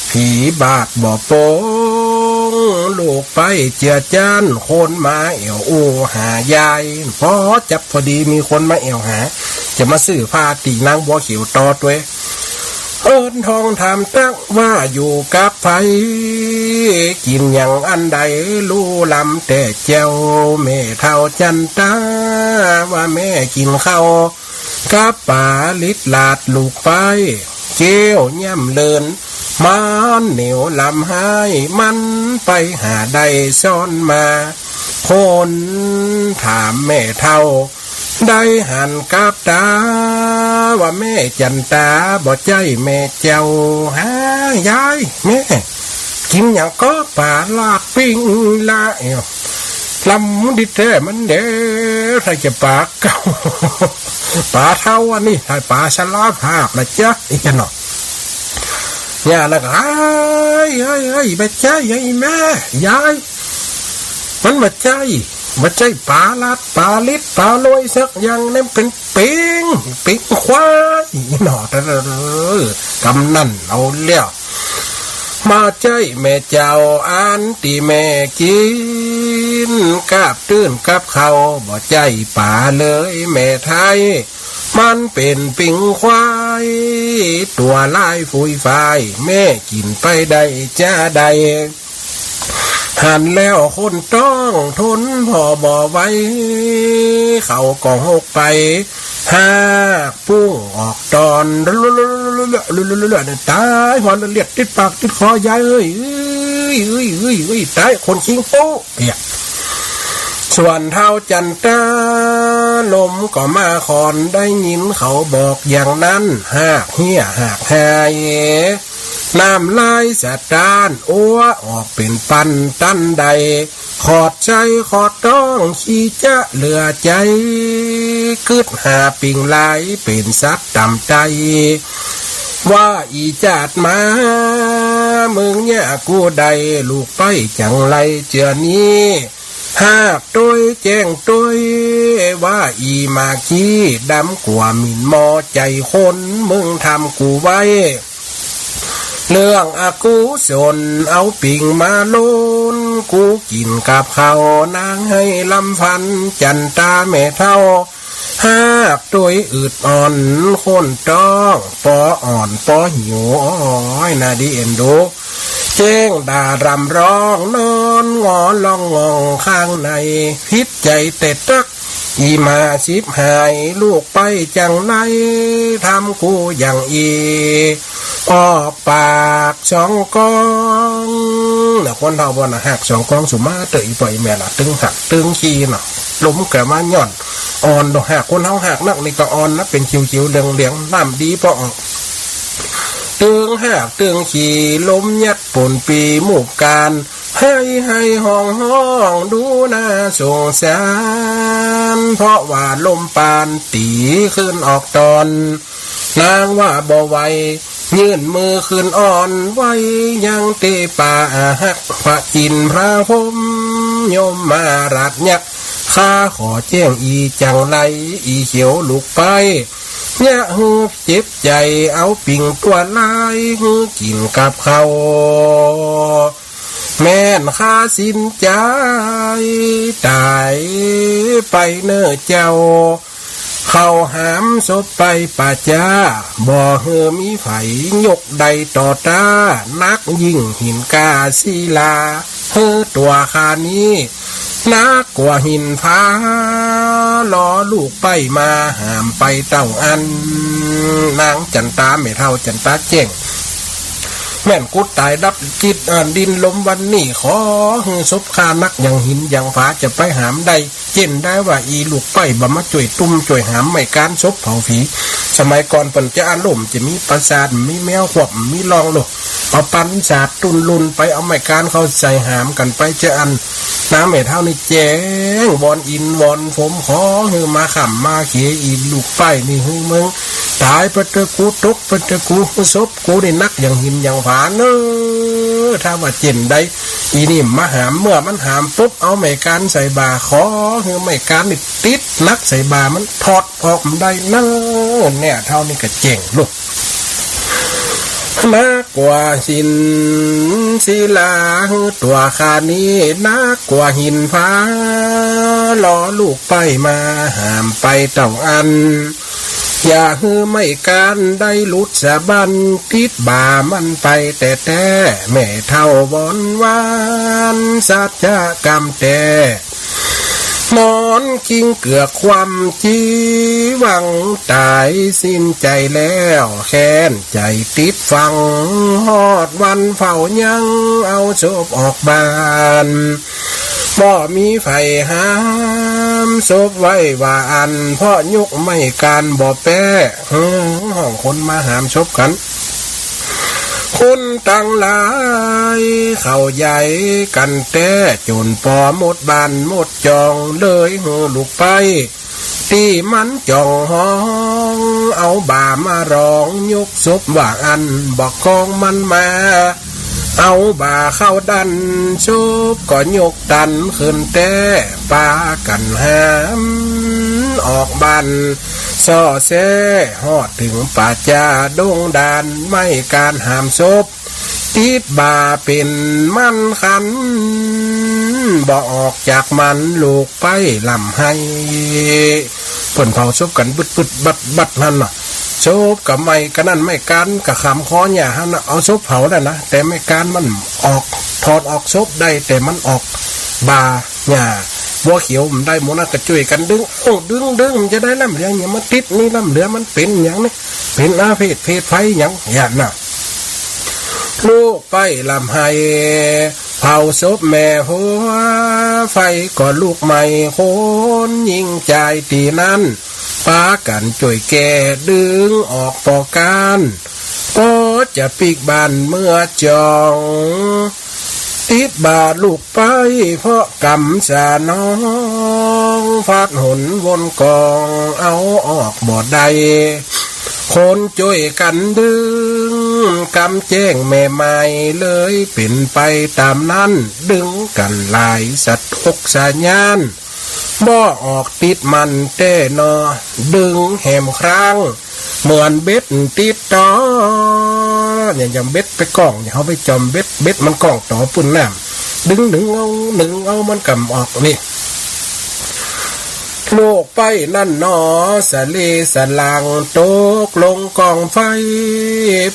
ผีบาดบ่โปงลูกไปเจือจานคนมาเอวอูหายายพอจับพอดีมีคนมาเอวหาจะมาซื้อผ้าตีนางบัวเขียวต่อด้วยเอิ้นทองถามตักว่าอยู่กับไผกินอย่างอันใดรู้ลำแต่เจ้าแม่เท่าจันตาว่าแม่กินข้าวกับป่าลิดลาดลูกไปเจียวย่ำเลินมันเหนียวลำหายมันไปหาได้ซ่อนมาคนถามแม่เท่าได้หันกับตาว่าแม่จันตาบ่ใจแม่เจ้าหายายแม่ กินอย่างก็ป่าลากปิ้งละลำดิแท้มันเด้ใครจะปากเก่าปลาเท่าอันนี้ถ้าปลาฉลาดภาพนะจ๊ะอีกหน่อยย่าละก็เอ้ยไปใจยายแม่ยายมันมาใจปลาลัดปลาลิดปลาลอยสักอย่างนั่นเป็นปิงควายหน่อกำนั่นเอาเลี้ยวมาใจแม่เจ้าอันที่แม่กินกับตื้นกับเขาบ่ใจป่าเลยแม่ไทยมันเป็นปิงควายตัวลายฟุยฟายแม่กินไปได้จ้าใดหันแล้วคนต้องทนพอบ่ไว้เขาก็หกไปหากปุ้งออกตอนตายหอนเลียดติดปากติดคอยายเอ้ยตายคนชิงโป๊ะเนี่ยส่วนเท้าจันตาลมก็มาคอนได้ยินเขาบอกอย่างนั้นหากเหี้ยหากหายน้ำลายสะตานอ้วออกเป็นปันตันใดขอดใจขอดต้องขี้จะเหลือใจกึดหาปิ่งลายเป็นสัตว์ต่ำใจว่าอีจาดมามึงเนี่ยกูใดลูกไปจังไรเจือนี้หากตัวแจ้งตัวว่าอีมาขี้ดำกว่ามินมอใจคนมึงทำกูไว้เรื่องอากูสนเอาปิ่งมาลุนกูกินกับเขานางให้ลำพันจันตาแม่เท่าหากตัวอืดอ่อนคนต้องปออ่อนปอหิวอ้อยนาดีเอ็นดูแจ้งด่ารำร้องนอนงอลองงองข้างในพิษใจเต็ดตักอีมาชิบหายลูกไปจังไรทำกูอย่างอีออกปากสองกองน่ะคนเท่าบ่น่ะหักสองกองสุมาเตยปล่อยแม่ละตึงหักตึงขี้น่ะล้มแกมาหย่อนอ่อนดอกหักคนเท่าหักนักนี่ก็อ่อนนะเป็นคิวๆเหลืองๆน้ำดีพอตึงหักตึงขี้ล้มยัดปนปีหมู่การให้ห้องดูน่าสงสารเพราะว่าลมปานตีขึ้นออกตอนนางว่าบ่ไหวยื่นมือขึ้นอ่อนไว้ยังเตป่าหักพระอินพระพรหมยมมารัดยักข้าขอแจ้งอีจังไรอีเขียวลุกไปเนี่ยหูเจ็บใจเอาปิ่งตัวลายหูกินกับเขาแม่นข้าสินใจตายไปเน้อเจ้าเข้าหามศพไปป่าจ้าบ่เหือมีไผยกใดต่อตานักยิ่งหินกาศิลาเฮือตัวข้านี้นักกว่าหินพาล้อลูกไปมาหามไปเต้าอันนางจันตาไม่เท่าจันตาเจ้งแม่นกุดตายดับจิตดินลมวันนี้ขอหือศพข้านักอย่างหินอย่างฟ้าจะไปหามใดเจนได้ว่าอีลูกไปบ่มาจ่วยตุ้มจ่วยหามไม่การศพเผาผีสมัยก่อนเปิ่นจะอารมณ์จะมีปราสาทมีแมวขวบมีลองโลเอาปันศาสตร์ตุนลุนไปเอาไม่การเข้าใส่หามกันไปเจออันน้ำเม็ดเท่านี้แจ้งวอนอินวอนผมขอหือมาขำมาเขียอีลูกไปนี่หือมึงตายปะเตกูตกปะเตกูศพกูได้นักอย่างหินอย่างผาเนอถ้าว่าเจนได้อีนี่มาหามเมื่อมันหามปุ๊บเอาไม่การใส่บาขอหือไม่การนี่ติดนักใส่บามันถอดออกได้เนอเนี่ยเท่านี้ก็เจ๋งลูกมากกว่าหินศิลาตัวขานี้นักกว่าหินฟ้าล้อลูกไปมาหามไปเต่าอันอย่าฮือไม่การได้ลุดสะบันติดบ่ามันไปแต่แม่เท่าบอนวานสัจกรรมแต่นอนกิ้งเกือกความจีหวังตายสิ้นใจแล้วแค้นใจติดฟังฮอดวันเฝ้ายังเอาศพออกบ้านบ่มีไฟห้ามศพไว้ว่าอันเพราะยุกไม่การบ่แป้ห้องคนมาหามศพกัน คุณตั้งหลายเข้าใหญ่กันแต่จนปอหมดบานหมดจองเลยหือลูกไปที่มันจ่องห้องเอาบ่ามาร้องยกศพว่าอันบอกกองมันมาเอาบ่าเข้าดันชุบก็ยกดันขึ้นแต่ปากันหามออกบันซ่อเซ่ฮอดถึงป่าจ่าดงดานไม่การหามศพติดบ่าเป็นมันขันบ่ออกจากมันลูกไปลำให้เปิ่นเผาศพกันบึดบัดนั่นน่ะศพกับไม่กันนั่นไม่การกับขำคอเนี่ยฮะเอาศพเผาได้นะแต่ไม่การมันออกถอดออกศพได้แต่มันออกบ่าเนี่ยบัวเขียวมันได้หมดนะกระจุยกันดึงดึงจะได้ลำเหลืองเนี่ยมันติดนี่ลำเหลือมันเป็นอย่างนี้เป็นอาเพศไฟอย่างน่ะลูกไปลำให้เผาศพแม่หัวไฟก่อนลูกใหม่คนยิงใจตีนั้นป้ากันจ่วยแก่ดึงออกปอการก็จะปีกบานเมื่อจองติดบาลูกไปเพราะกรรมสาน้องฟาดหนวนกองเอาออกบ่อใดคนจ่วยกันดึงกำแจ้งแม่ใหม่เลยเป็นไปตามนั้นดึงกันหลายสัตว์อกสาญานบ่ออกติดมันเต้นอดึงแหมครั้งเหมือนเบ็ดติดต่อเนี่ยอย่างเบ็ดไปกล้องเนี่ยเขาไปจอมเบ็ดมันกล้องต่อปุ่นน้ำดึงเอามันกำออกนี่โลกไปนั่นหนอสะเลสะลังตกลงกองไฟ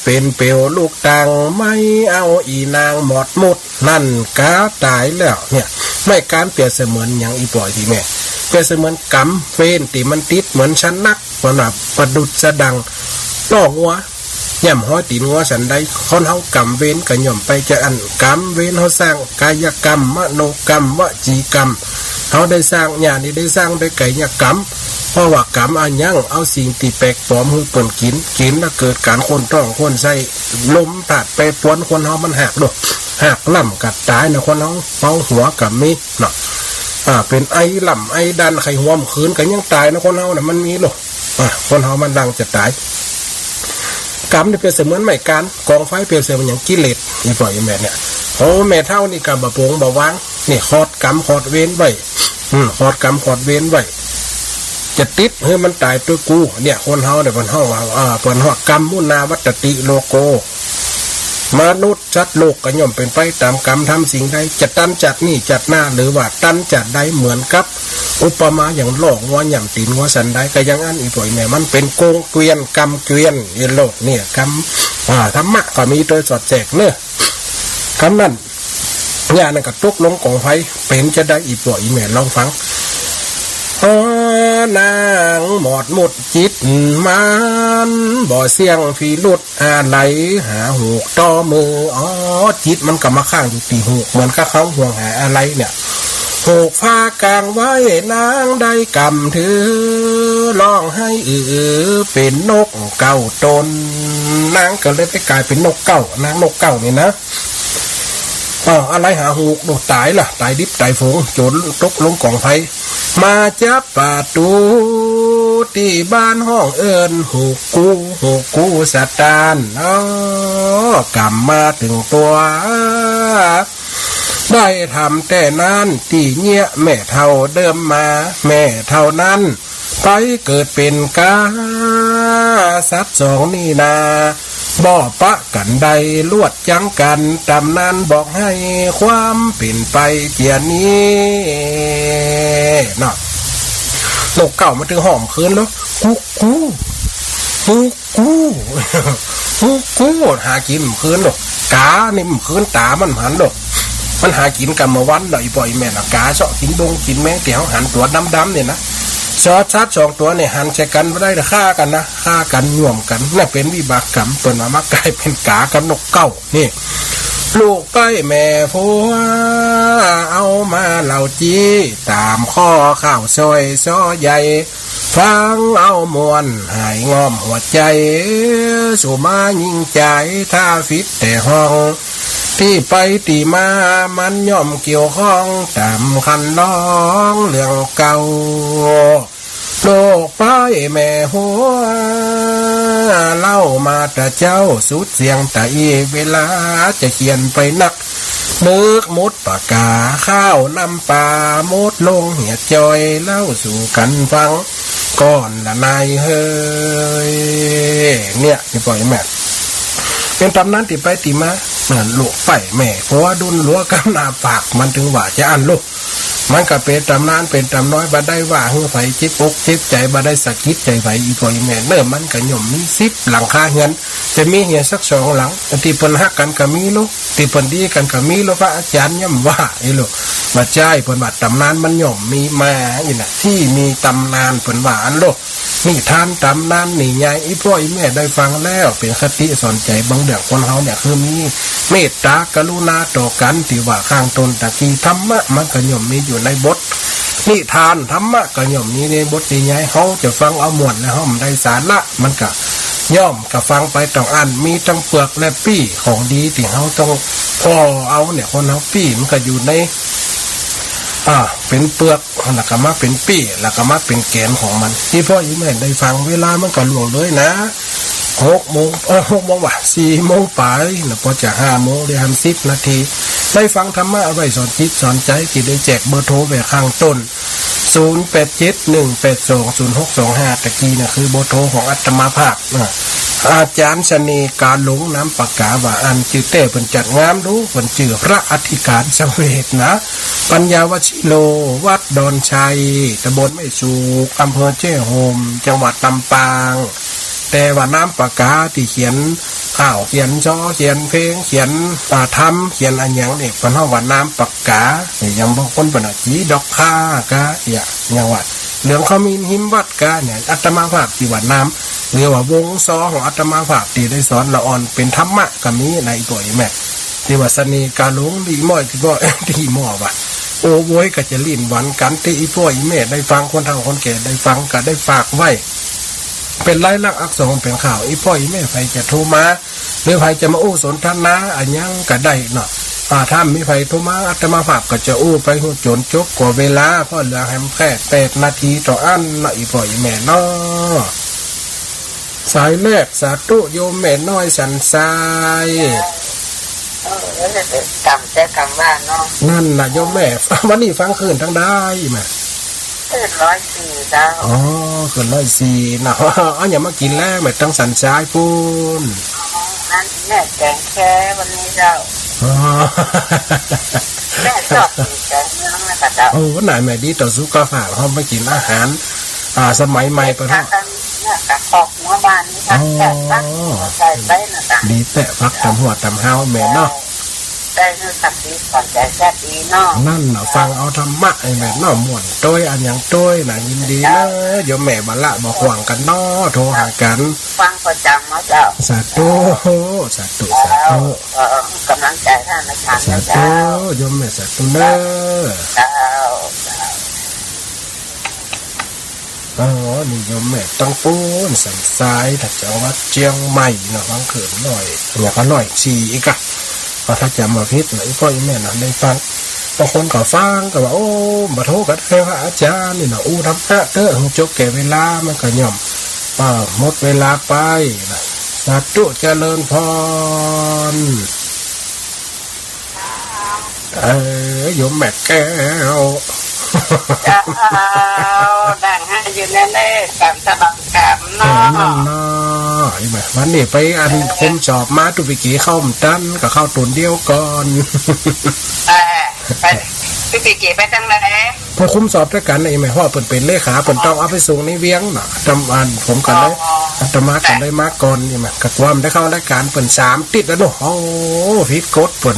เป็นเปลวลูกตังไม่เอาอีนางหมดมุดนั่นกาตายแล้วเนี่ยไม่การเปรียบเสมือนอย่างอีปล่อยที่แม่เปรียบเสมือนกำเฟนตีมันติดเหมือนชั้นนักมันแบบประดุดสะดังล่อหัวย่ำห้อยตีนหัวฉันได้คนเฮากำเว้นกันย่อมไปจะอันกำเว้นเขาสร้างกายกรรมมโนกรรมวจีกรรมเขาได้สร้างญาณนี้ได้สร้างได้ไก่กรรมเพราะว่ากรรมอันยังเอาสิ่งที่แปลกปลอมให้เปิ่นกินแล้วเกิดการคนต้องคนใส่ลมตัดไปปวนคนเฮามันหักด้วยหักล่ำกัดตายนะคนเฮาเมาหัวกับมีเนาะเป็นไอ้ล่ำไอ้ดันไข่หัวมคืนกันยังตายนะคนเฮาน่ะมันมีหรอกคนเฮามันดังจะตายกรรมนี่เปรียบเสมือนไม้การกองไฟเปรียบเสมือนอย่างกิเลสนี่ปล่อยแม่เนี่ยโอ้แม่เท่านี่กรรมบะโปงบะวางนี่ขอดกรรมขอดเว้นไว้ขอดกรรมขอดเว้นไว้จะติดเฮ้ยมันตายตัวกูเนี่ยคนเฮาเนี่ยคนเฮาว่าเพิ่นฮอดกรรมมุนาวัตติโลโกมนุษย์จัดโลกก็ย่อมเป็นไปตามกรรมทำสิ่งใดจะตั้นจัดนี่จัดหน้าหรือว่าตั้นจัดใดเหมือนกับอุปมาอย่างหลอกว่าอย่างตีนว่าสันใดก็ยังอันอีปล่อยแม่มันเป็นโกงเกวียนกรรมเกวียนเยโลกเนี่ยกรรมธรรมะก็มีโดยสอดแจกเนอะคำนั้นญาณก็ตกลงกองไฟเป็นจะได้อีปล่อยแม่ลองฟังนางหมดหมดจิตมันบ่เสียงฝีลุดอะไรหาหูกต่อมือจิตมันก็มาข้างอยู่ตีหูเหมือนกับเขาห่วงหาอะไรเนี่ยหูกฟ้ากลางไว้นางได้กำถือร้องให้เป็นนกเก่าตนนางก็เลยไปกลายเป็นนกเก่านางนกเก่านี่นะอะไรหาหูกโดดตายล่ะตายดิบตายฝงจนตกลงกองไฟมาจับป่าตูที่บ้านห้องเอิญหูกูสตานกำมาถึงตัวได้ทำแต่นั้นที่เงี้ยแม่เท่าเดิมมาแม่เท่านั้นไปเกิดเป็นกาสัตว์สองนี่นาบ่ปะกันใดลวดจังกันตำนานบอกให้ความเป็นไปเจียนี้เนาะนกเก่ามาถึงหอมคืนแล้วกูหากินคืนหรอกกานี่มันคืนตามันหันหรอกมันหากินกันมาวันหน่อยบ่อยแม่ละกาเจาะกินกินแมงเตี๋ยวหันตัวดำๆเนี่ยนะชอชัดสองตัวเนี่ยหันใช้กันไม่ได้แต่ฆ่ากันนะฆ่ากันย่วมกันนี่เป็นวิบากกรรมเปิดมามากลายเป็นกากับนกเก่านี่ลูกไปแม่ผัวเอามาเหล่าจี้ตามข้อข้าวซอยซ้อใหญ่ ฟังเอามวนหายงอมหัวใจสู่มายิ่งใจถ้าฟิตแต่ห้องที่ไปตีมามันย่อมเกี่ยวข้องตามคันน้องเรื่องเก่าโลกไปแม่หัวเล่ามาแต่เจ้าสุดเสียงแต่เวลาจะเขียนไปนักนึกมุดปากกาข้าวน้ำปลามุดลงเหียดจอยเล่าสู่กันฟังก่อนละนายเฮ้ยเนี่ยนี่ปล่อยแม่เป็นตำนานที่ไปตีมาเหมือนลูกไฟแม่เพราะว่าดุนหลัวกำนาปากมันถึงว่าจะอันลูกมันก็เป็นตำนานเป็นตำน้อยบ่ได้ว่าเฮือไฟจิบอกจิบใจบ่ได้สะกิดใจไฟอีปล่อยแม่เนิ่มมันก็ย่อมมี10หลังคาเฮือนจะมีเหียสัก2หลังที่เพิ่นฮักกันก็มีลูกที่เพิ่นดีกันก็มีลูกพระอาจารย์ย่ำว่าไอ้ลูกบ่ใจเพิ่นว่าตำนานมันย่อมมีมาอีน่ะที่มีตำนานเพิ่นว่าอันลูกนี่ทานตำนานนี่ใหญ่อีพ่ออีแม่ได้ฟังแล้วเป็นคติสอนใจบางเรื่องคนเฮาเนี่ยคือมีเมตตากรุณาต่อกันที่ว่าข้างตนตะกี้ธรรมะมันก็ย่อมมีอยู่ในบทนิทานธรรมะก็ย่อมมีในบทใหญ่ๆเฮาจะฟังเอาม่วนแล้วเฮาได้สาระมันก็ย่อมก็ฟังไปต้องอ่านมีทั้งเปลือกและปี้ของดีที่เฮาต้องพอเอาเนี่ยคนเฮาปี้มันก็อยู่ในเป็นเปลือกแล้วก็มาเป็นปี้แล้วก็มาเป็นแกนของมันที่พ่อยิ้มเห็นได้ฟังเวลามันก็ล่วงเลยนะ6 โมงว่ะ4 โมงไปแล้วพอจะ5 โมงได้50 นาทีได้ฟังธรรมะเอาไว้สอนจิตสอนใจที่ได้แจกเบอร์โทรไว้ข้างต้น0871820625ตะกี้น่ะคือเบอร์โทรของอาตมาภาพอาจารย์เสน่ห์การหลงน้ำปากกาว่าอันจือเต้เพิ่นจัดงามรู้เพิ่นชื่อพระอธิการเสวตนะปัญญาวชิโลวัดดอนชัยตำบลไม่สูกอำเภอเจ้โฮมจังหวัดลำปางแต่ว่าน้ำปากกาที่เขียนเขียนช่อเขียนเพลงเขียนธรรมเขียนอันยังเนี่ยเพิ่นเฮาว่าน้ำปากกาอย่างบางคนเพิ่นจีดอกค่ากะอย่างว่าเหลืองเขามีหิมวัดกะเนี่ยอาตมาภาพที่ว่าน้ำเรียกว่าวงซอของอาตมาภาพที่ได้สอนละอ่อนเป็นธรรมะก็มีในตัวแม่ที่ว่าเสน่ห์การหลงดีม้อยที่บ่ที่หม้อว่าโอ้โวยก็จะลิ้นหวานกันที่อีพ่ออีแม่ได้ฟังคนเฒ่าคนแก่ได้ฟังก็ได้ฝากไว้เป็นลายลักษณ์อักษรเป็นข่าวอีพ่ออีแม่ใครจะโทรมาหรือใครจะมาอู้สนทนาอันยังก็ได้เนาะถ้ามีใครโทรมาอาตมาภาพก็จะอู้ไปหูจนจบกว่าเวลาเพราะเหลือแค่8 นาทีต่ออันนะอีพ่ออีแม่เนาะสายแรกสาธุโยมแม่น้อยสันทรายกำแค่กำว่าเนาะนั่นน่ะโยมแม่วันนี้ฟังคืนทั้งได้แม่คืน104เจ้าคืน104นะอย่ามากินแล้วแม่ต้องสันทรายพูนนั่นแม่แกงแค่วันนี้เจ้าแม่ชอบกินแกงเนื้อนะเจ้าวันไหนแม่ดีต่อสุขภาพเขาไม่กินอาหารสมัยใหม่ปะเนาะกะขอกหัวบานนี่ครับแกะฟักใส่ไปนะจ๊ะดีแตะฟักตำหัวตำเฮาแม่เนาะได้คือสักดีก่อนใจแซ่บดีเนาะนั่นน่ะฟังเอาธรรมะไอ้แม่เนาะม่วนต้อยอันยังต้อยน่ะยินดีเลยโยมแม่บ่ละบ่ห่วงกันเนาะโทรหากันฟังประจำเนาะเจ้าสาธุสาธุสาธุกำลังใจท่านนะคะสาธุโยมแม่สาธุเด้อนี่โยมแม่ต้องปูนสันทรายถ้าจะวัดเจียงใหม่นะฟังเขินหน่อยเนี่ยก็หน่อย4อีกอะถ้าจำมาพิษหน่อยพ่อแม่น่ะได้ฟังบางคนก็ฟังก็ว่าโอ้มาโทษกันแค่พระอาจารย์นี่นะอู้ทำพระเด้อจบแก่เวลามันก็ย่อมหมดเวลาไปสาธุเจริญพรโยมแม่แก้วดังให้อยู่แน่ๆกับสบังกับเนาะวันนี้ไปอันคุมจอบมาตุปิกีเข้าตันกับเข้าตุนเดียวก่อนไปตุปิกีไปตั้งแต่พอคุมสอบด้วยกันไอ้แม่พ่อเปิดเป็นเลขาเปิดต้องเอาไปส่งในเวียงเนาะจำอันผมกันได้อาตมากันได้มาก่อนนี่แม่กับความได้เข้ารายการเปิด3ติดแล้วเนาะโอ้พิษกดเปิด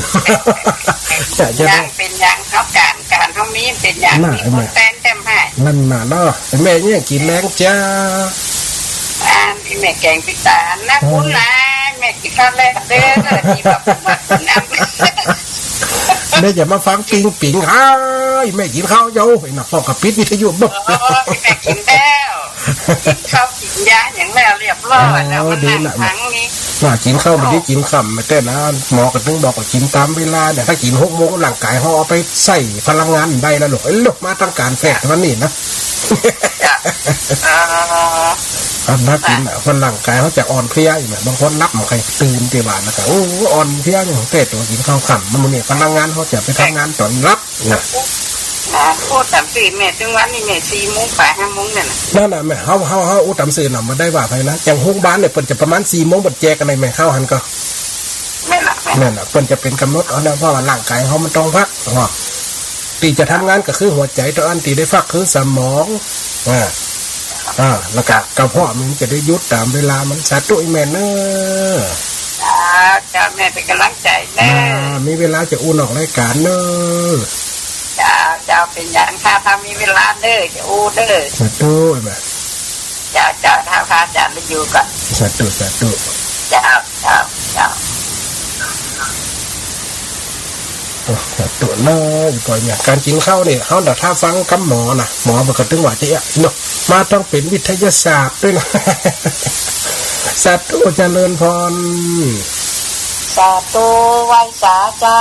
ยังเป็นยังเขาการเขามีเป็นยังมีคนแฟนเต็มให้นั่นน่ะเนาะแม่เนี่ยกินแรงจ้าแม่แกงพิตานะคุณนะแม่กินข้าวแรกเด้อที่แบบน้ำแม่อย่ามาฟังปิงแม่กินข้าวโย่ไอ้น่ะพ่อกับปิดวิทยุบ่แม่กินแล้ว ข้าวกินยาอย่างแล้วเรียบร้อยแล้วมันนั่งทั้งนี้ว่ากินข้าวมันได้กินค่ำไม่แต่นะหมอก็ถึงบอกว่ากินตามเวลาเนี่ยถ้ากิน6 โมงร่างกายเขาเอาไปใส่พลังงานได้แล้วลูกลูกมาต้องการแฝงวันนี้นะนักกินคนร่างกายเขาจะอ่อนเพลียอยู่บางคนนับใครตื่นตีบานนะครับโอ้อ่อนเพลียอย่างแต่ตัวกินข้าวค่ำมันเนี่ยพลังงานเขาจะไปทำงานตอนรับนะพูดตามสื่อแม่ถึงวันนี้แม่4 โมงไป5 โมงเนี่ยนั่นน่ะแม่เขาอุตามสื่อน่ะมาได้ว่าไปนะอย่างห้องบ้านเนี่ยเปิดจะประมาณ4 โมงเปิดแจกกันในแม่เข้าหันก็นั่นน่ะเปิดจะเป็นกำหนดเอาเพราะว่าร่างกายเขามันต้องพักว่าตีจะทำงานก็คือหัวใจตัวอันตีได้พักคือสมองแล้วก็กระเพาะมันจะได้ยุดตามเวลามันสาธุแม่เนอะจ้าแม่เป็นกำลังใจแน่มีเวลาจะอุ่นออกรายการเนอะจ้าเป็นอย่างค่ะถ้ามีเวลาเด้อจะอู้เด้อสาธุแม่จ้าถ้าพระอาจารย์ไปอยู่ก่อนสาธุจ้าตัวเนยปล่อยเนี่ยการกินข้าวเนี่ยเขาถ้าฟังคำหมอนะหมอบอกกันถึงว่าจะเนาะมาต้องเป็นวิทยาศาสตร์ด้วยนะสาธุเจริญพรสาธุไหว้สาเจ้า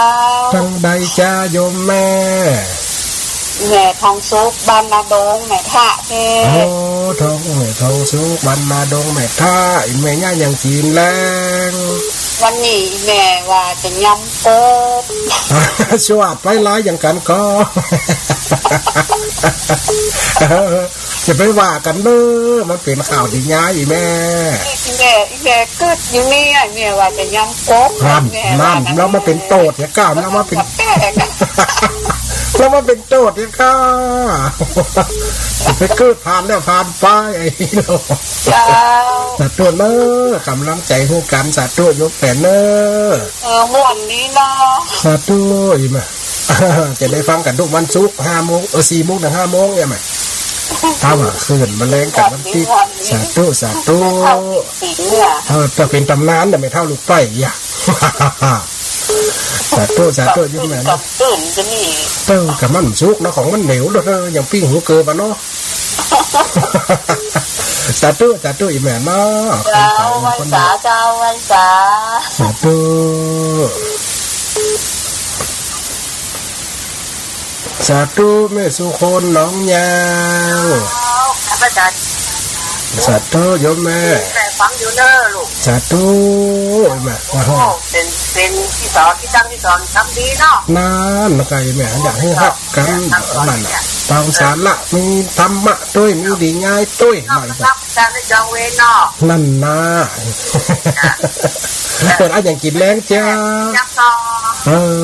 ทั้งใดจ้าโยมแม่ทองสุกบรรณาดงแม่ท่าเด้โอ้ทองสุกบรรณาดงแม่ท่าอีแม่ย่ายังจีนแรงวันนี้แม่ว่าจะยำโป๊บสวัสดิ์ไปร้ายอย่างกันก็จะไปว่ากันเด้อมันเป็นข่าวดีง่ายแม่กึดอยู่นี่แม่ว่าจะยำโป๊บนั่นแล้วมาเป็นโตดเนี่ยก้าวแล้วมาเป็นแล้วมาเป็นโตดเนี่ยก้าไปเกิดผ่านแล้วผ่านไปไอ้เราสัตว์ตัวเนอะกำลังใจให้กันสัตว์ตัวยกแผ่นเนอะม่วนนี้เนาะสัตว์ตัวอีมาจะได้ฟังกันทุกวันศุกร์5 โมง4 โมงถึง5 โมงเนี่ยไหมถ้าว่าคืนมาแรงกันวันที่สัตว์ตัวจะเป็นตำนานแต่ไม่เท่าลูกไฟอย่าสาธุยุ่งแม่นะตื่นจะนี่กับมันซุกนะของมันเหนียวเลยอย่างปิ้งหัวเกลือปะเนาะสาธุอีแม่เนาะเจ้าวันสาสาธุสาธุแม่สุคนน้องยาวสาธุโยมแม่ฟังอยู่เนอะลูกสาธุแม่เป็นที่สอนที่ตั้งที่สอนทำดีเนาะนั่นนะไก่แม่อยากให้ฮักกันนั่นน่ะตามสารละมีธรรมะด้วยมีดีง่ายด้วยหน่อยครับการได้จองเวรเนาะนั่นนะเปิดอะไรอย่างกินแรงจ้า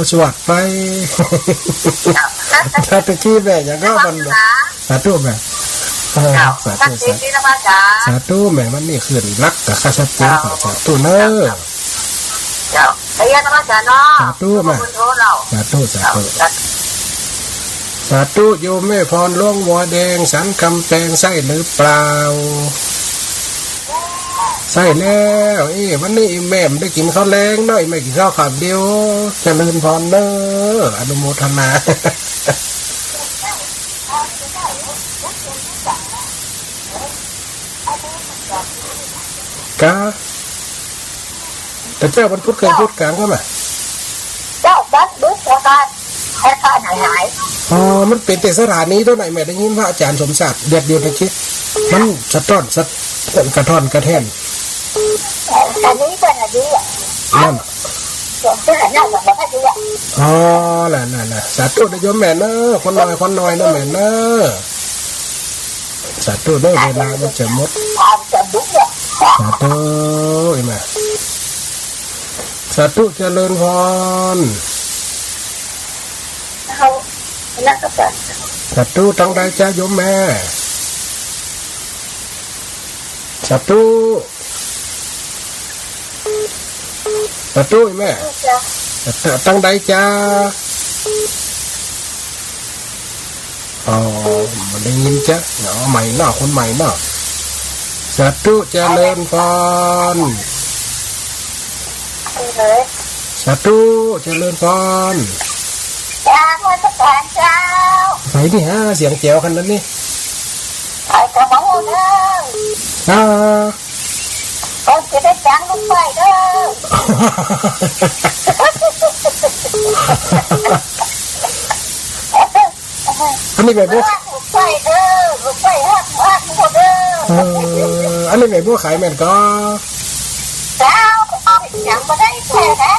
สวัสดิ์ไปถ้าตะกี้แม่อย่างก็มันสาธุแม่สาธุแม่มันนี่ขึ้นรักกับข้าสัจจะสาธุเนอะไอ้ยันมาจาเนาะสาธุแม่สาธุสาธุโยมแม่พรล่วงวัวแดงสันคำแปลงไส้หรือเปล่าใส่แล้ววันนี้แม่ได้กินข้าวแรงหน่อยไม่กินข้าวขาดเดียวเจริญพรเนอะอนุโมทนากะแต่เจ้าบรรพุทธเคยพูดกลางก็ไหมเจ้าบัดบุ๊กโคตรแค่ข้าหายมันเป็นแต่สถานีตัวไหนแม่ได้ยินว่าอาจารย์สมศักดิ์เดือดในคิดมันสะท้อนกระท่อนกระแท่นอันนี้เป็นอะไรนั่นนั่นสาธุโยมแม่เนอะคนน้อยนะแม่เนอะสาธุเนอะเวลามันจะหมดสาธุแม่สาธุเจริญพรสาธุทั้งใดจ้าโยมแม่สาธุแม่ตั้งใดจ้ามันได้ยินจ้ะใหม่เนาะคนใหม่เนาะสาธุเจริญพรสาธุเจริญพรไหนนี่ฮะเสียงเจียวคันนั้นนี่ไอ้กระบอกเนอะ ก็จะได้จ้างลูกไปเด้ออันนี้แบบว่าลูกไปเด้อลูกไปฮักหมดเด้ออันนี้แบบว่าขายแม่นก็เจ้ายังไม่ได้แค่นะ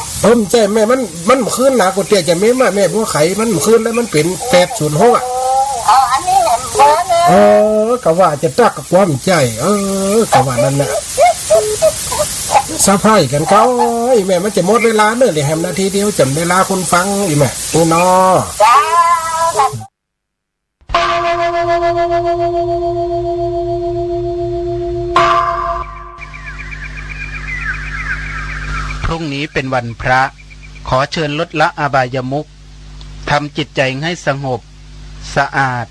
ใจแม่มันขึ้นหนากูเตี้ยจะแม่มาแม่ว่าขายมันขึ้นแล้วมันเป็น806อ่ะอันนี้เห็นเบอร์เนี่ยก็ว่าจะตักกับความใจก็ว่านั่นแหละสะพายกันเขาแม่มันจะหมดเวลาเนอะเลยแฮมนาทีเดียวจำเวลาคนฟังอีแม่นี่เนาะพรุ่งนี้เป็นวันพระขอเชิญลดละอบายมุขทำจิตใจให้สงบสะอาด